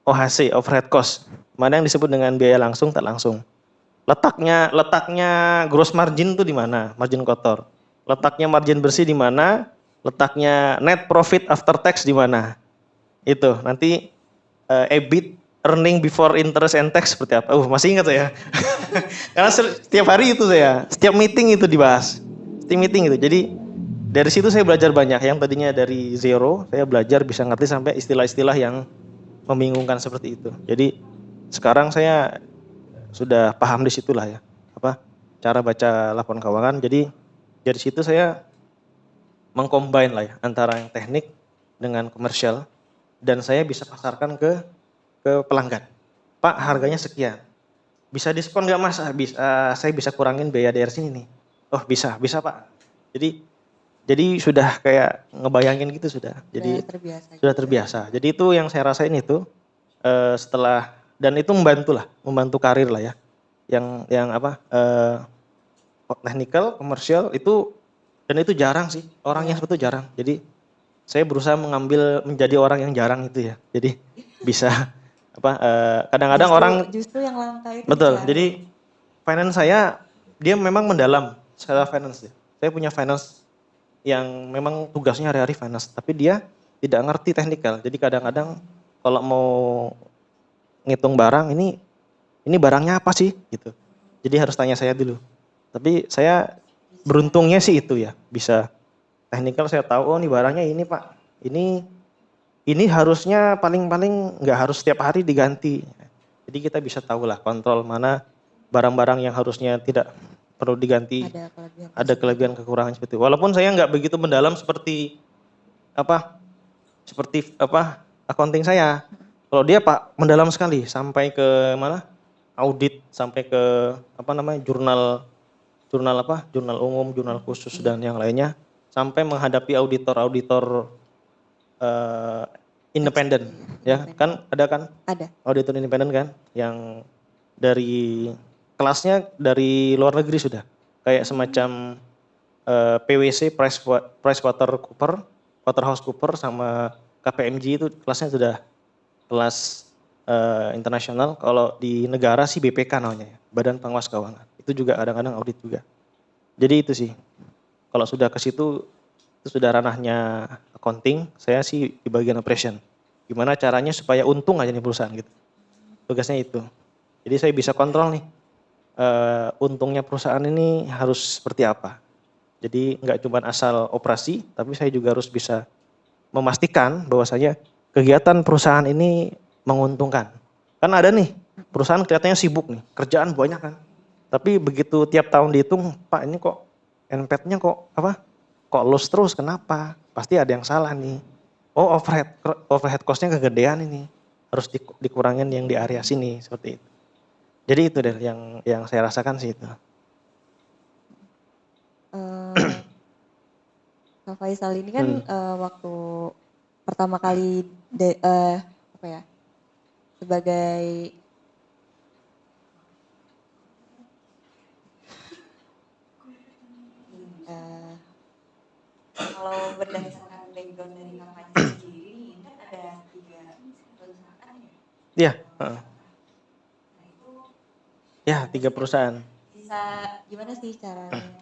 Speaker 2: OHC, overhead cost, mana yang disebut dengan biaya langsung, tak langsung. Letaknya gross margin tuh di mana? Margin kotor. Letaknya margin bersih di mana? Letaknya net profit after tax di mana? Itu nanti EBIT, earning before interest and tax seperti apa? Masih ingat saya. Karena setiap hari itu setiap meeting itu dibahas. Setiap meeting itu. Jadi dari situ saya belajar banyak. Yang tadinya dari zero, saya belajar bisa ngerti sampai istilah-istilah yang membingungkan seperti itu. Jadi sekarang saya sudah paham di situlah ya. Cara baca laporan keuangan. Jadi dari situ saya mengcombine lah ya antara yang teknik dengan komersial. Dan saya bisa pasarkan ke pelanggan. Pak, harganya sekian. Bisa diskon nggak Mas? Saya bisa kurangin biaya dari sini nih. Oh bisa Pak. Jadi sudah kayak ngebayangin gitu sudah. Jadi sudah terbiasa. Jadi itu yang saya rasain itu setelah, dan itu membantu karir lah ya. Yang technical, komersial itu, dan itu jarang sih. Orang yang seperti itu jarang. Jadi saya berusaha menjadi orang yang jarang itu ya. Jadi bisa kadang-kadang orang
Speaker 1: justru yang langka itu.
Speaker 2: Betul. Jadi finance saya dia memang mendalam secara finance ya. Saya punya finance yang memang tugasnya hari-hari finance, tapi dia tidak ngerti teknikal. Jadi kadang-kadang kalau mau ngitung barang, ini barangnya apa sih gitu. Jadi harus tanya saya dulu. Tapi saya beruntungnya sih itu ya, bisa teknikal saya tahu, oh ini barangnya ini Pak. Ini harusnya paling-paling nggak harus setiap hari diganti. Jadi kita bisa tahu lah kontrol mana barang-barang yang harusnya tidak perlu diganti. Ada kelebihan kekurangan seperti itu. Walaupun saya nggak begitu mendalam seperti accounting saya. Kalau dia Pak mendalam sekali sampai ke mana? Audit, sampai ke jurnal umum, jurnal khusus dan yang lainnya, sampai menghadapi auditor independen, ya kan ada kan?
Speaker 1: Ada.
Speaker 2: Auditor independen kan, yang dari kelasnya dari luar negeri sudah, kayak semacam PwC, PricewaterhouseCoopers sama KPMG itu kelasnya sudah kelas internasional. Kalau di negara sih BPK namanya, Badan Pengawas Keuangan. Itu juga kadang-kadang audit juga. Jadi itu sih, kalau sudah ke situ itu sudah ranahnya accounting. Saya sih di bagian operation. Gimana caranya supaya untung aja nih perusahaan gitu. tugasnya itu. Jadi saya bisa kontrol nih, untungnya perusahaan ini harus seperti apa. Jadi nggak cuma asal operasi, tapi saya juga harus bisa memastikan bahwasanya kegiatan perusahaan ini menguntungkan. Kan ada nih perusahaan kelihatannya sibuk nih, kerjaan banyak kan. Tapi begitu tiap tahun dihitung, Pak ini kok NPAT-nya kok kok loss terus, kenapa? Pasti ada yang salah nih. Oh overhead cost-nya kegedean ini, harus dikurangin yang di area sini seperti itu. Jadi itu deh yang saya rasakan sih itu.
Speaker 1: Eh, Kak Faisal ini kan waktu pertama kali apa ya, sebagai eh, kalau berdasarkan background dari Kak Faisal sendiri ini kan ada 3 perusahaan ya.
Speaker 2: Iya,
Speaker 1: Nah itu
Speaker 2: ya 3 perusahaan.
Speaker 1: bisa gimana sih caranya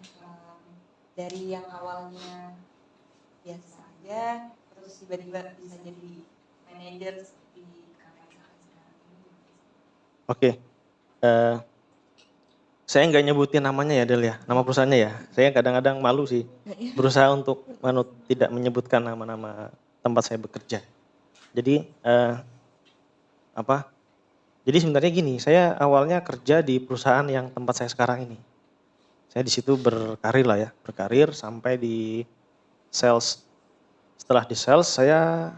Speaker 1: dari yang awalnya biasa aja terus tiba-tiba bisa jadi manajer seperti Kak Faisal sekarang ini?
Speaker 2: Oke. Saya nggak nyebutin namanya ya Del ya, nama perusahaannya ya. Saya kadang-kadang malu sih, berusaha untuk tidak menyebutkan nama-nama tempat saya bekerja. Jadi Jadi sebenarnya gini, saya awalnya kerja di perusahaan yang tempat saya sekarang ini. Saya di situ berkarir lah ya, berkarir sampai di sales. Setelah di sales saya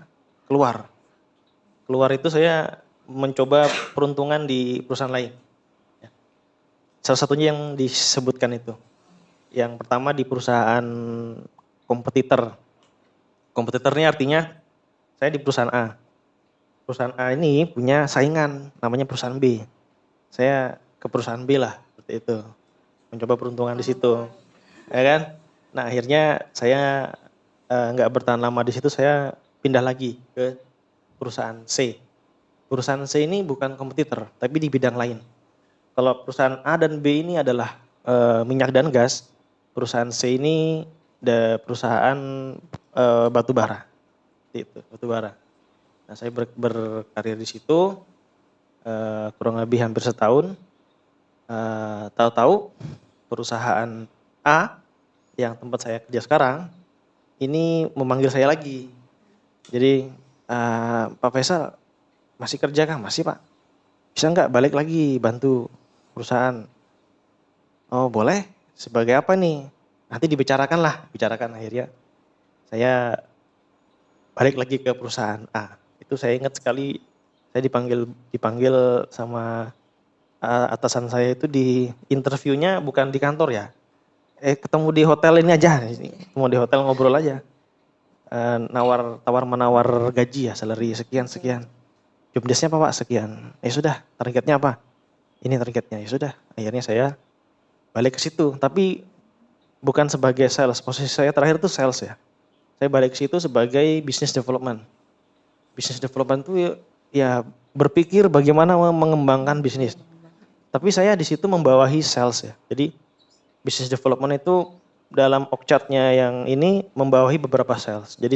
Speaker 2: keluar. Keluar itu saya mencoba peruntungan di perusahaan lain. Salah satunya yang disebutkan itu. Yang pertama di perusahaan kompetitor. Kompetitor ini artinya saya di perusahaan A. Perusahaan A ini punya saingan namanya perusahaan B. Saya ke perusahaan B lah seperti itu. Mencoba peruntungan di situ. Ya kan? Nah, akhirnya saya nggak bertahan lama di situ, saya pindah lagi ke perusahaan C. Perusahaan C ini bukan kompetitor, tapi di bidang lain. Kalau perusahaan A dan B ini adalah minyak dan gas, perusahaan C ini perusahaan batu bara. Itu, batu bara. Nah, saya berkarir di situ kurang lebih hampir setahun. Tahu-tahu perusahaan A yang tempat saya kerja sekarang ini memanggil saya lagi. Jadi Pak Faisal masih kerja kah? Masih Pak. Bisa nggak balik lagi bantu perusahaan? Oh boleh. Sebagai apa nih? Nanti dibicarakan lah. Bicarakan akhirnya. Saya balik lagi ke perusahaan A. Itu saya ingat sekali. Saya dipanggil sama atasan saya itu di interviewnya bukan di kantor ya. Ketemu di hotel ini aja. Ketemu di hotel ngobrol aja. Tawar-menawar gaji ya, salary sekian. Job desk-nya apa Pak? Sekian. Sudah, targetnya apa? Ini targetnya. Ya sudah, akhirnya saya balik ke situ. Tapi bukan sebagai sales. Posisi saya terakhir itu sales ya. Saya balik ke situ sebagai business development. Business development itu ya berpikir bagaimana mengembangkan bisnis. Tapi saya di situ membawahi sales ya. Jadi business development itu dalam org chart-nya yang ini membawahi beberapa sales. Jadi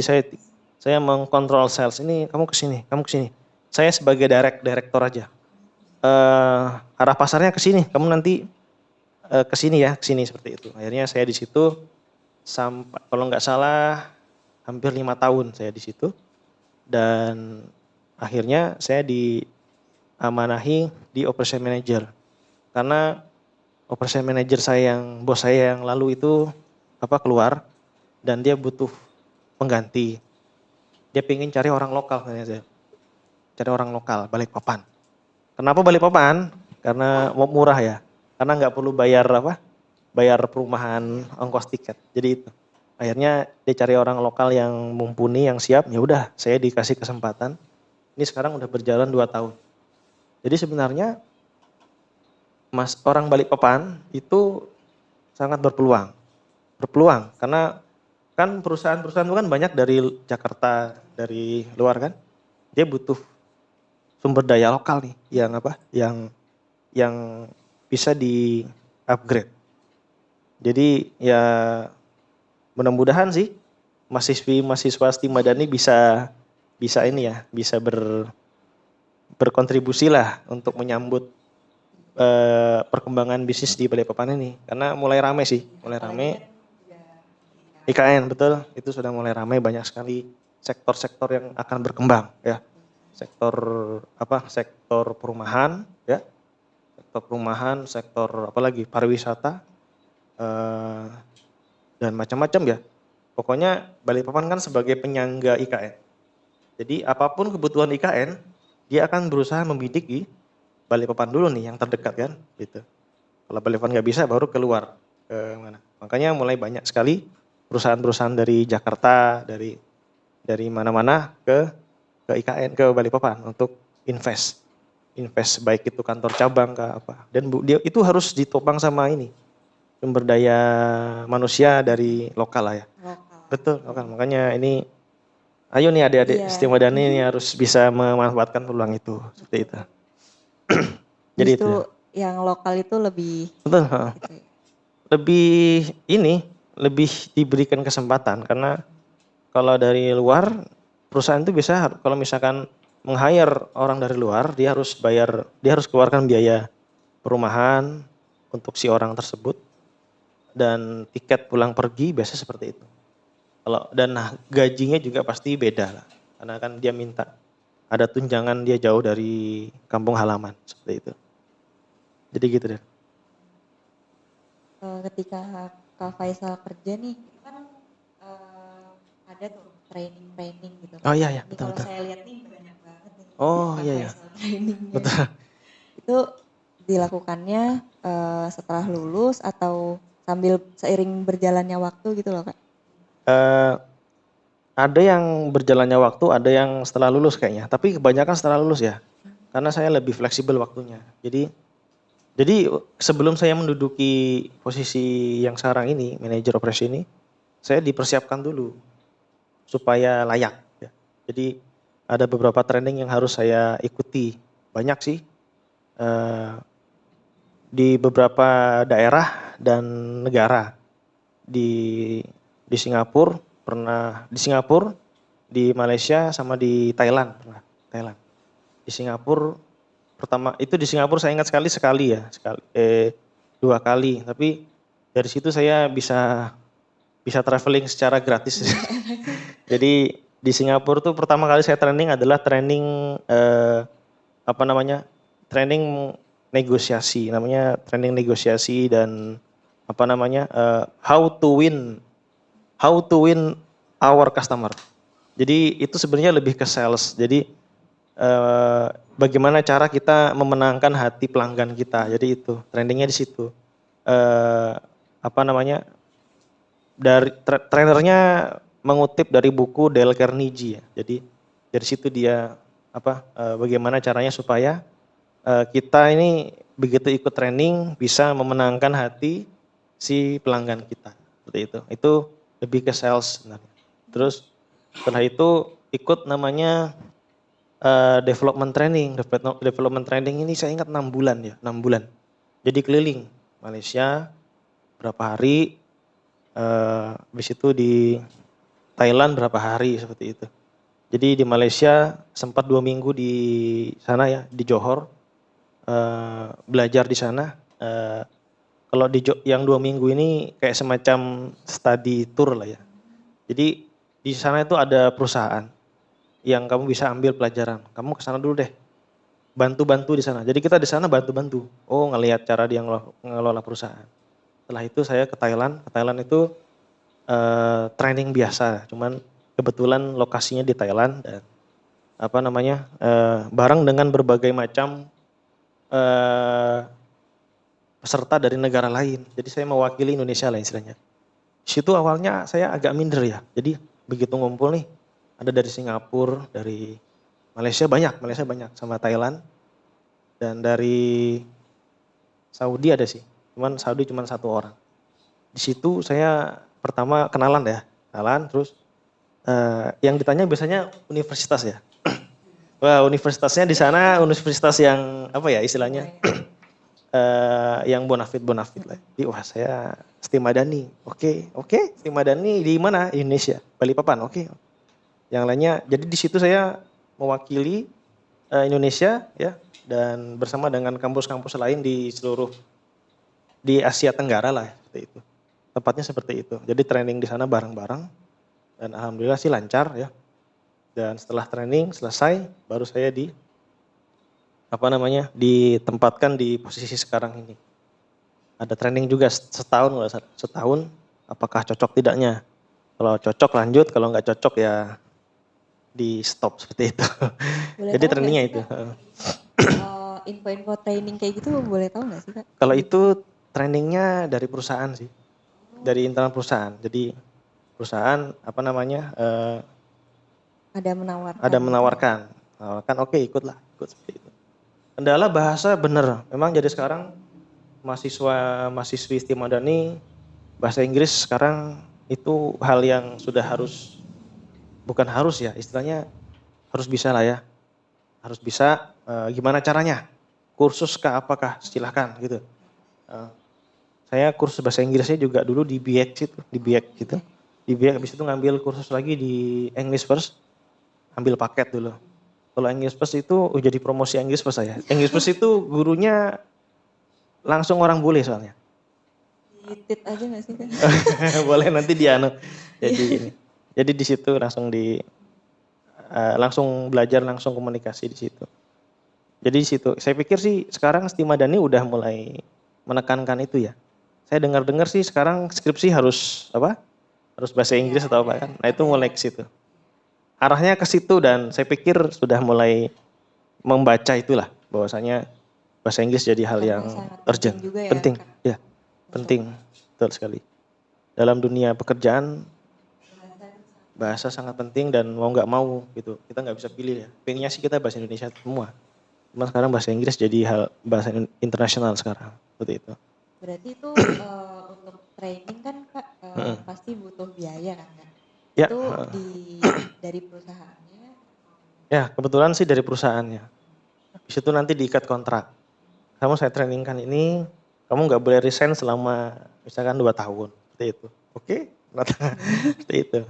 Speaker 2: saya mengkontrol sales ini, kamu ke sini. Saya sebagai direktur aja. Arah pasarnya ke sini, kamu nanti ke sini seperti itu. Akhirnya saya di situ sampai kalau nggak salah hampir 5 tahun saya di situ. Dan akhirnya saya diamanahi di operation manager. Karena operation manager bos saya yang lalu itu keluar dan dia butuh pengganti. Dia pengen cari orang lokal katanya saya. Cari orang lokal, Balikpapan. Kenapa Balikpapan? Karena murah ya. Karena nggak perlu bayar bayar perumahan, ongkos tiket. Jadi itu. Akhirnya dia cari orang lokal yang mumpuni, yang siap. Ya udah, saya dikasih kesempatan. Ini sekarang udah berjalan 2 tahun. Jadi sebenarnya orang Balikpapan itu sangat berpeluang. Berpeluang karena kan perusahaan-perusahaan itu kan banyak dari Jakarta, dari luar kan. Dia butuh sumber daya lokal nih yang bisa di-upgrade. Jadi ya mudah-mudahan sih mahasiswa Asti Madani bisa berkontribusi lah untuk menyambut perkembangan bisnis di Balikpapan ini, karena mulai rame sih, mulai rame. IKN betul, itu sudah mulai ramai, banyak sekali sektor-sektor yang akan berkembang ya. Sektor sektor perumahan ya, sektor perumahan, sektor apalagi pariwisata dan macam-macam ya. Pokoknya Balikpapan kan sebagai penyangga IKN. Jadi apapun kebutuhan IKN, dia akan berusaha membidik di Balikpapan dulu nih yang terdekat kan gitu. Kalau Balikpapan nggak bisa baru keluar ke mana. Makanya mulai banyak sekali perusahaan-perusahaan dari Jakarta, dari mana-mana ke IKN, ke Balikpapan untuk invest baik itu kantor cabang ke apa. Dan dia itu harus ditopang sama ini sumber daya manusia dari lokal lah ya. Betul, lokal. Makanya ini ayo nih adik-adik Siti Madani ini harus bisa memanfaatkan peluang itu seperti itu. Jadi
Speaker 1: itu ya. Yang lokal itu lebih
Speaker 2: betul,
Speaker 1: gitu ya.
Speaker 2: lebih diberikan kesempatan, karena kalau dari luar perusahaan itu bisa, kalau misalkan meng-hire orang dari luar, dia harus keluarkan biaya perumahan untuk si orang tersebut dan tiket pulang pergi, biasa seperti itu. Dan gajinya juga pasti beda lah, karena kan dia minta ada tunjangan, dia jauh dari kampung halaman seperti itu. Jadi gitu deh.
Speaker 1: Ketika Kak Faisal kerja nih, kan ada tuh training gitu.
Speaker 2: Oh iya,
Speaker 1: betul. Kalau saya lihat nih banyak banget nih.
Speaker 2: Oh
Speaker 1: Kak
Speaker 2: iya.
Speaker 1: Faisal trainingnya.
Speaker 2: Betul.
Speaker 1: Itu dilakukannya setelah lulus atau sambil seiring berjalannya waktu gitu loh Kak?
Speaker 2: Ada yang berjalannya waktu, ada yang setelah lulus kayaknya. Tapi kebanyakan setelah lulus ya, karena saya lebih fleksibel waktunya. Jadi sebelum saya menduduki posisi yang sekarang ini, manajer operasi ini, saya dipersiapkan dulu supaya layak. Ya. Jadi ada beberapa training yang harus saya ikuti, banyak sih di beberapa daerah dan negara. Di Singapura pernah, di Malaysia sama di Thailand pernah. Di Singapura di Singapura saya ingat sekali ya, 2 kali, tapi dari situ saya bisa traveling secara gratis. Jadi di Singapura tuh pertama kali saya training adalah training training negosiasi dan how to win our customer. Jadi itu sebenarnya lebih ke sales. Jadi bagaimana cara kita memenangkan hati pelanggan kita. Jadi itu trainingnya di situ. Dari trainernya mengutip dari buku Dale Carnegie ya. Jadi dari situ dia bagaimana caranya supaya kita ini begitu ikut training bisa memenangkan hati si pelanggan kita. Seperti itu. Itu lebih ke sales sebenarnya. Terus setelah itu ikut namanya development training. Development training ini saya ingat 6 bulan ya, 6 bulan. Jadi keliling Malaysia berapa hari, habis itu di Thailand berapa hari, seperti itu. Jadi di Malaysia sempat 2 minggu di sana ya, di Johor, belajar di sana. Kalau yang 2 minggu ini kayak semacam study tour lah ya. Jadi di sana itu ada perusahaan yang kamu bisa ambil pelajaran. Kamu ke sana dulu deh, bantu-bantu di sana. Jadi kita di sana bantu-bantu. Oh, ngelihat cara dia ngelola perusahaan. Setelah itu saya ke Thailand. Ke Thailand itu training biasa, cuman kebetulan lokasinya di Thailand dan bareng dengan berbagai macam peserta dari negara lain. Jadi saya mewakili Indonesia lah istilahnya. Situ awalnya saya agak minder ya. Jadi begitu ngumpul nih, ada dari Singapura, dari Malaysia banyak sama Thailand, dan dari Saudi ada sih. Saudi cuma 1 orang. Di situ saya pertama kenalan, terus yang ditanya biasanya universitas ya. Wah, universitasnya di sana universitas yang istilahnya yang bonafit lah. Jadi wah, saya Siti Madani. Oke, Siti Madani di mana? Indonesia, Balikpapan. Oke. Yang lainnya, jadi di situ saya mewakili Indonesia ya, dan bersama dengan kampus-kampus lain di Asia Tenggara lah seperti itu. Tepatnya seperti itu. Jadi training di sana bareng-bareng dan alhamdulillah sih lancar ya. Dan setelah training selesai baru saya ditempatkan di posisi sekarang ini. Ada training juga setahun, apakah cocok tidaknya. Kalau cocok lanjut, kalau nggak cocok ya di stop seperti itu.
Speaker 1: Boleh
Speaker 2: Jadi
Speaker 1: tahu nggak
Speaker 2: trainingnya
Speaker 1: sih,
Speaker 2: itu.
Speaker 1: Kak? Info-info training kayak gitu boleh tahu nggak sih, Kak?
Speaker 2: Kalau itu trainingnya dari perusahaan sih, dari internal perusahaan. Jadi perusahaan
Speaker 1: Ada menawarkan
Speaker 2: ada
Speaker 1: gitu ya?
Speaker 2: menawarkan, oke ikut seperti itu. Kendala bahasa bener, memang jadi sekarang mahasiswi Istima Madani bahasa Inggris sekarang itu hal yang sudah bukan harus ya, istilahnya harus bisa lah ya, harus bisa. Gimana caranya? Kursus kah apakah? Silahkan gitu. Saya kursus bahasa Inggrisnya juga dulu di BIEK gitu. Di BIEK habis itu ngambil kursus lagi di English First, ambil paket dulu. Kalau English First itu jadi promosi English First saya. English First itu gurunya langsung orang bule soalnya.
Speaker 1: Tit aja nggak sih, Kak?
Speaker 2: Boleh nanti jadi ini. Jadi di situ langsung belajar, langsung komunikasi di situ. Jadi di situ saya pikir sih sekarang Istima Madani udah mulai menekankan itu ya. Saya dengar-dengar sih sekarang skripsi harus harus bahasa Inggris atau apa kan. Nah itu mulai ke situ. Arahnya ke situ dan saya pikir sudah mulai membaca itulah bahwasanya bahasa Inggris jadi hal
Speaker 1: Karena
Speaker 2: yang
Speaker 1: sangat
Speaker 2: urgent,
Speaker 1: juga ya,
Speaker 2: penting,
Speaker 1: Kak.
Speaker 2: ya penting, betul sekali. Dalam dunia pekerjaan bahasa sangat penting dan mau nggak mau gitu, kita nggak bisa pilih ya. Pengennya sih kita bahasa Indonesia semua, cuma sekarang bahasa Inggris jadi bahasa internasional sekarang, seperti itu.
Speaker 1: Berarti itu untuk training kan, Kak, pasti butuh biaya kan, Kak?
Speaker 2: Ya,
Speaker 1: Itu dari perusahaannya?
Speaker 2: ya kebetulan sih dari perusahaannya. Di situ nanti diikat kontrak. Kamu saya trainingkan ini, kamu nggak boleh resign selama misalkan 2 tahun, seperti itu. Oke? Seperti itu.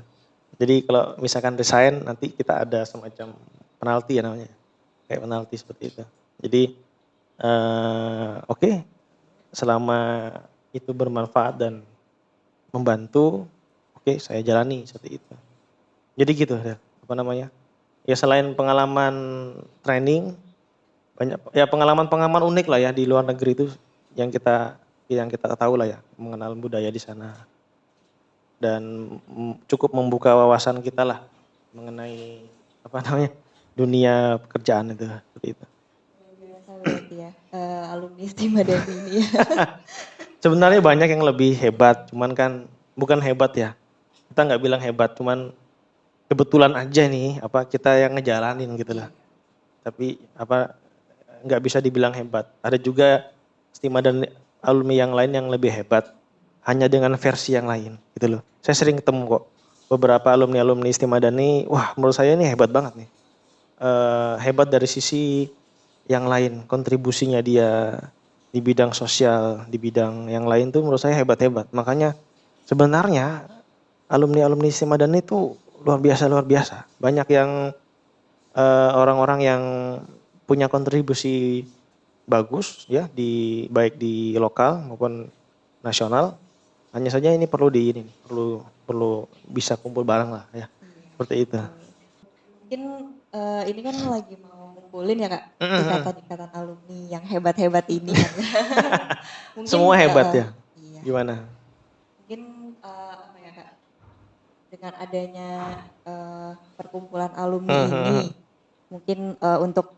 Speaker 2: Jadi kalau misalkan resign nanti kita ada semacam penalti ya namanya. Kayak penalti seperti itu. Jadi oke, selama itu bermanfaat dan membantu, oke saya jalani seperti itu. Jadi gitu ya, ya selain pengalaman training, banyak ya pengalaman-pengalaman unik lah ya di luar negeri itu yang kita tahu lah ya, mengenal budaya di sana. Dan cukup membuka wawasan kita lah mengenai dunia pekerjaan itu seperti itu.
Speaker 1: Biasa berarti ya, alumni Istima Madani ini ya.
Speaker 2: Sebenarnya banyak yang lebih hebat, cuman kan bukan hebat ya. Kita nggak bilang hebat, cuman kebetulan aja nih kita yang ngejalanin gitu lah. Tapi nggak bisa dibilang hebat. Ada juga Istima dan alumni yang lain yang lebih hebat, hanya dengan versi yang lain gitu loh. Saya sering ketemu kok beberapa alumni Istima Madani, wah menurut saya ini hebat banget nih. Hebat dari sisi yang lain, kontribusinya dia di bidang sosial, di bidang yang lain tuh menurut saya hebat-hebat. Makanya sebenarnya alumni Istima Madani itu luar biasa. Banyak yang orang-orang yang punya kontribusi bagus ya baik di lokal maupun nasional. Hanya saja ini perlu bisa kumpul bareng lah ya. Seperti itu.
Speaker 1: Mungkin ini kan lagi mau ngumpulin ya, Kak, ikatan-ikatan alumni yang hebat-hebat ini kan. Mungkin,
Speaker 2: semua hebat ya.
Speaker 1: Iya.
Speaker 2: Gimana?
Speaker 1: Mungkin ya, Kak, dengan adanya perkumpulan alumni ini, mungkin untuk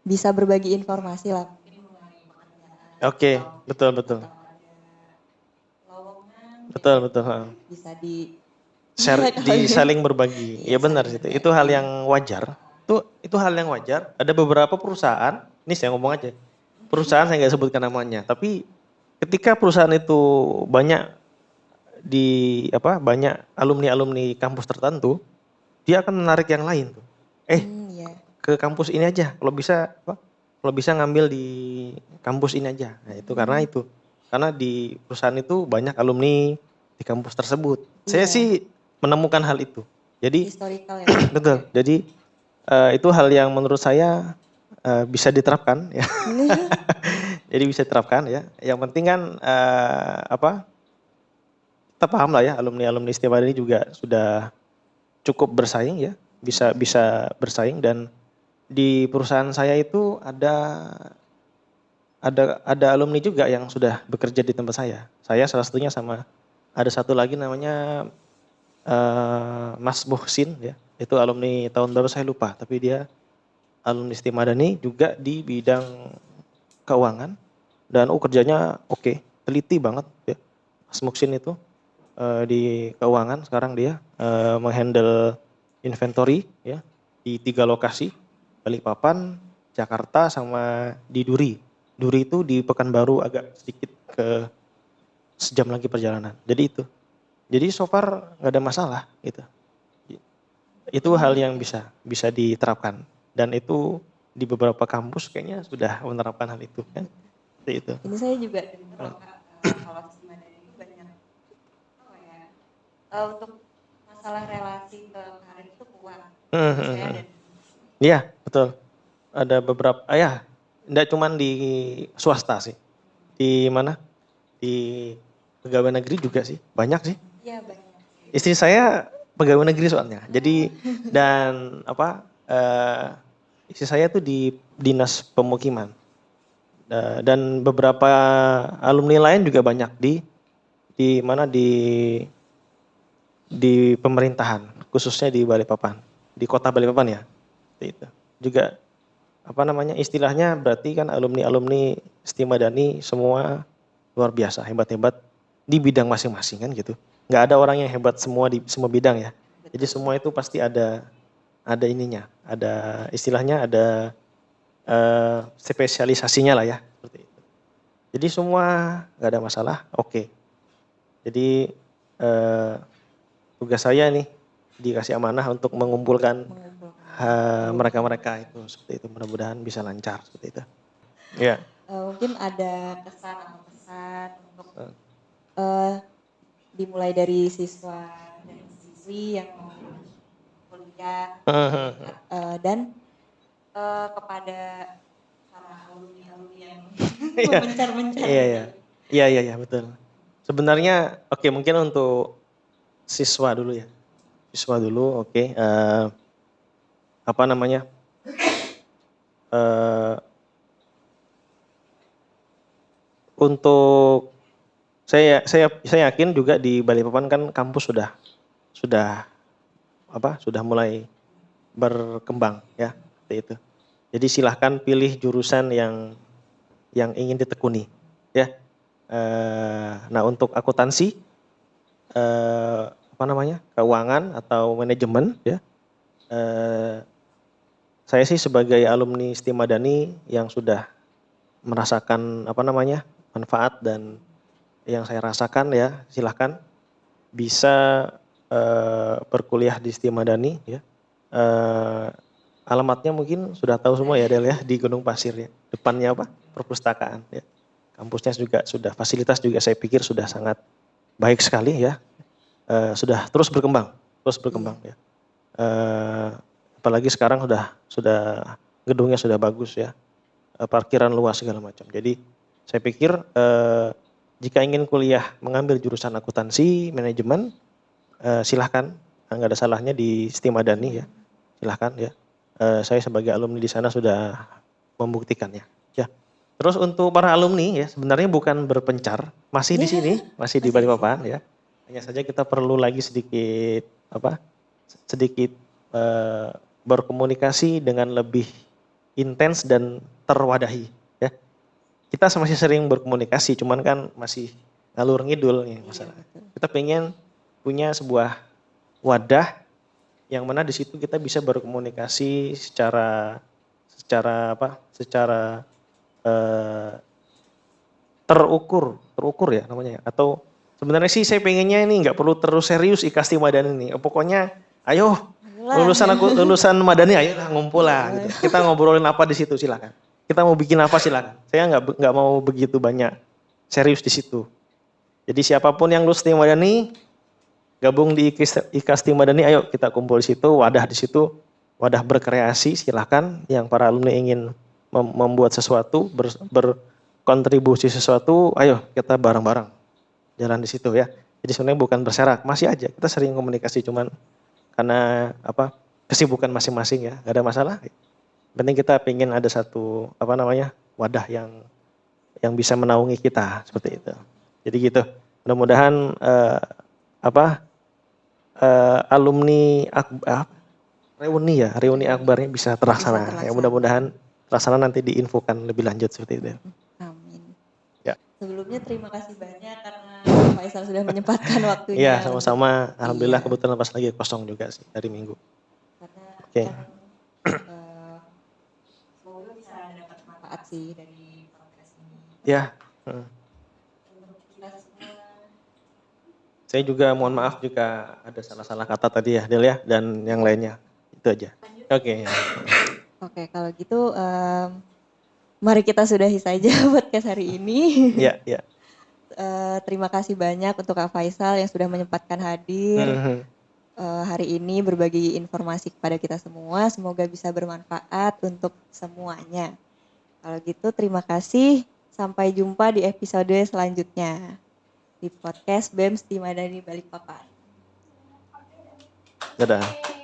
Speaker 1: bisa berbagi informasi lah.
Speaker 2: Oke, betul. Betul.
Speaker 1: Bisa
Speaker 2: saling berbagi. Ya benar itu. Itu hal yang wajar. Itu hal yang wajar. Ada beberapa perusahaan, ini saya ngomong aja. Perusahaan saya nggak sebutkan namanya, tapi ketika perusahaan itu banyak banyak alumni kampus tertentu, dia akan menarik yang lain tuh. Ke kampus ini aja. Kalau bisa ngambil di kampus ini aja. Nah, itu karena di perusahaan itu banyak alumni di kampus tersebut. Saya sih menemukan hal itu. Jadi
Speaker 1: historical ya.
Speaker 2: betul. Jadi itu hal yang menurut saya bisa diterapkan ya. Jadi bisa diterapkan ya. Yang penting kan kita paham lah ya, alumni Istimewa ini juga sudah cukup bersaing ya, bisa bisa bersaing. Dan di perusahaan saya itu ada alumni juga yang sudah bekerja di tempat saya. Saya salah satunya, sama ada satu lagi namanya Mas Muhsin ya. Itu alumni tahun berapa saya lupa, tapi dia alumni Istimewa Madani juga di bidang keuangan, dan kerjanya oke, teliti banget ya. Mas Muhsin itu di keuangan sekarang dia menghandle inventory ya di 3 lokasi, Balikpapan, Jakarta, sama di Duri. Duri itu di Pekanbaru, agak sedikit ke sejam lagi perjalanan. Jadi itu. Jadi so far nggak ada masalah gitu. Itu hal yang bisa diterapkan, dan itu di beberapa kampus kayaknya sudah menerapkan hal itu kan. Seperti itu.
Speaker 1: Ini saya juga dengar kalau si Madani itu banyak apa ya, untuk masalah relasi ke karir itu kuat. Saya ada.
Speaker 2: Iya, betul. Ada beberapa ya, enggak cuman di swasta sih. Di mana? Di pegawai negeri juga sih, banyak sih.
Speaker 1: Iya, banyak.
Speaker 2: Istri saya pegawai negeri soalnya. Jadi dan istri saya tuh di dinas pemukiman. Dan beberapa alumni lain juga banyak di mana di pemerintahan, khususnya di Balikpapan, di kota Balikpapan ya. Itu juga istilahnya berarti kan alumni Istimewa Madani semua luar biasa, hebat-hebat di bidang masing-masing kan gitu. Nggak ada orang yang hebat semua di semua bidang ya. Jadi semua itu pasti ada ininya, ada istilahnya, ada spesialisasinya lah ya, seperti itu. Jadi semua nggak ada masalah, oke. Jadi tugas saya nih dikasih amanah untuk mengumpulkan mereka-mereka itu, seperti itu. Mudah-mudahan bisa lancar seperti itu. Ya.
Speaker 1: Mungkin ada kesan atau pesan untuk dimulai dari siswa dan siswi yang mau kuliah dan kepada para alumni yang mencar-mencar.
Speaker 2: Iya, betul. Sebenarnya oke, mungkin untuk siswa dulu ya. Siswa dulu, oke. Untuk saya yakin juga di Balikpapan kan kampus sudah mulai berkembang ya, seperti itu. Jadi silahkan pilih jurusan yang ingin ditekuni ya. Nah, untuk akuntansi, keuangan atau manajemen ya. Saya sih sebagai alumni Istimewa Madani yang sudah merasakan manfaat dan yang saya rasakan ya, silahkan bisa berkuliah di Istimewa Madani ya. Alamatnya mungkin sudah tahu semua ya Del ya, di Gunung Pasir ya. Depannya perpustakaan ya. Kampusnya juga sudah, fasilitas juga saya pikir sudah sangat baik sekali ya. Sudah terus berkembang ya. Apalagi sekarang sudah gedungnya sudah bagus ya. Parkiran luas segala macam. Jadi saya pikir jika ingin kuliah mengambil jurusan akuntansi, manajemen, silahkan, nggak ada salahnya di Istimewa Madani ya, silahkan ya. Saya sebagai alumni di sana sudah membuktikannya. Ya. Terus untuk para alumni ya, sebenarnya bukan berpencar, masih di sini, masih di Balikpapan ya. Hanya saja kita perlu lagi sedikit berkomunikasi dengan lebih intens dan terwadahi ya. Kita masih sering berkomunikasi, cuman kan masih ngalur ngidul nih masalah. Kita pengen punya sebuah wadah yang mana di situ kita bisa berkomunikasi secara terukur ya namanya. Atau sebenarnya sih saya pengennya ini nggak perlu terus serius Istimewa Madani ini. Pokoknya ayo lulusan Madani ayo lah ngumpul lah gitu. Kita ngobrolin apa di situ silakan. Kita mau bikin apa silakan. Saya nggak mau begitu banyak serius di situ. Jadi siapapun yang lulus Istimewa Madani, gabung di Istimewa Madani, ayo kita kumpul di situ, wadah di situ. wadah berkreasi, silahkan. Yang para alumni ingin membuat sesuatu, berkontribusi sesuatu, ayo kita bareng-bareng jalan di situ ya. Jadi sebenarnya bukan berserak, masih aja kita sering komunikasi, cuman karena kesibukan masing-masing ya, nggak ada masalah. Penting kita pengen ada satu wadah yang bisa menaungi kita seperti itu. Jadi gitu. Mudah-mudahan alumni reuni akbarnya bisa terlaksana. Ya mudah-mudahan terlaksana, nanti diinfokan lebih lanjut seperti itu.
Speaker 1: Amin.
Speaker 2: Ya.
Speaker 1: Sebelumnya terima kasih banyak karena Faisal sudah menyempatkan waktunya.
Speaker 2: Iya, sama-sama. Alhamdulillah kebetulan pas lagi kosong juga sih hari Minggu.
Speaker 1: Karena semoga bisa dapat manfaat sih dari podcast ini.
Speaker 2: Ya. Saya juga mohon maaf jika ada salah-salah kata tadi ya, Del ya, dan yang lainnya. Itu aja. Oke.
Speaker 1: Oke, kalau gitu mari kita sudahi saja podcast hari ini.
Speaker 2: Iya.
Speaker 1: Terima kasih banyak untuk Kak Faisal yang sudah menyempatkan hadir hari ini berbagi informasi kepada kita semua. Semoga bisa bermanfaat untuk semuanya. Kalau gitu terima kasih. Sampai jumpa di episode selanjutnya di podcast BEM Siti Madani Balikpapan.
Speaker 2: Dadah.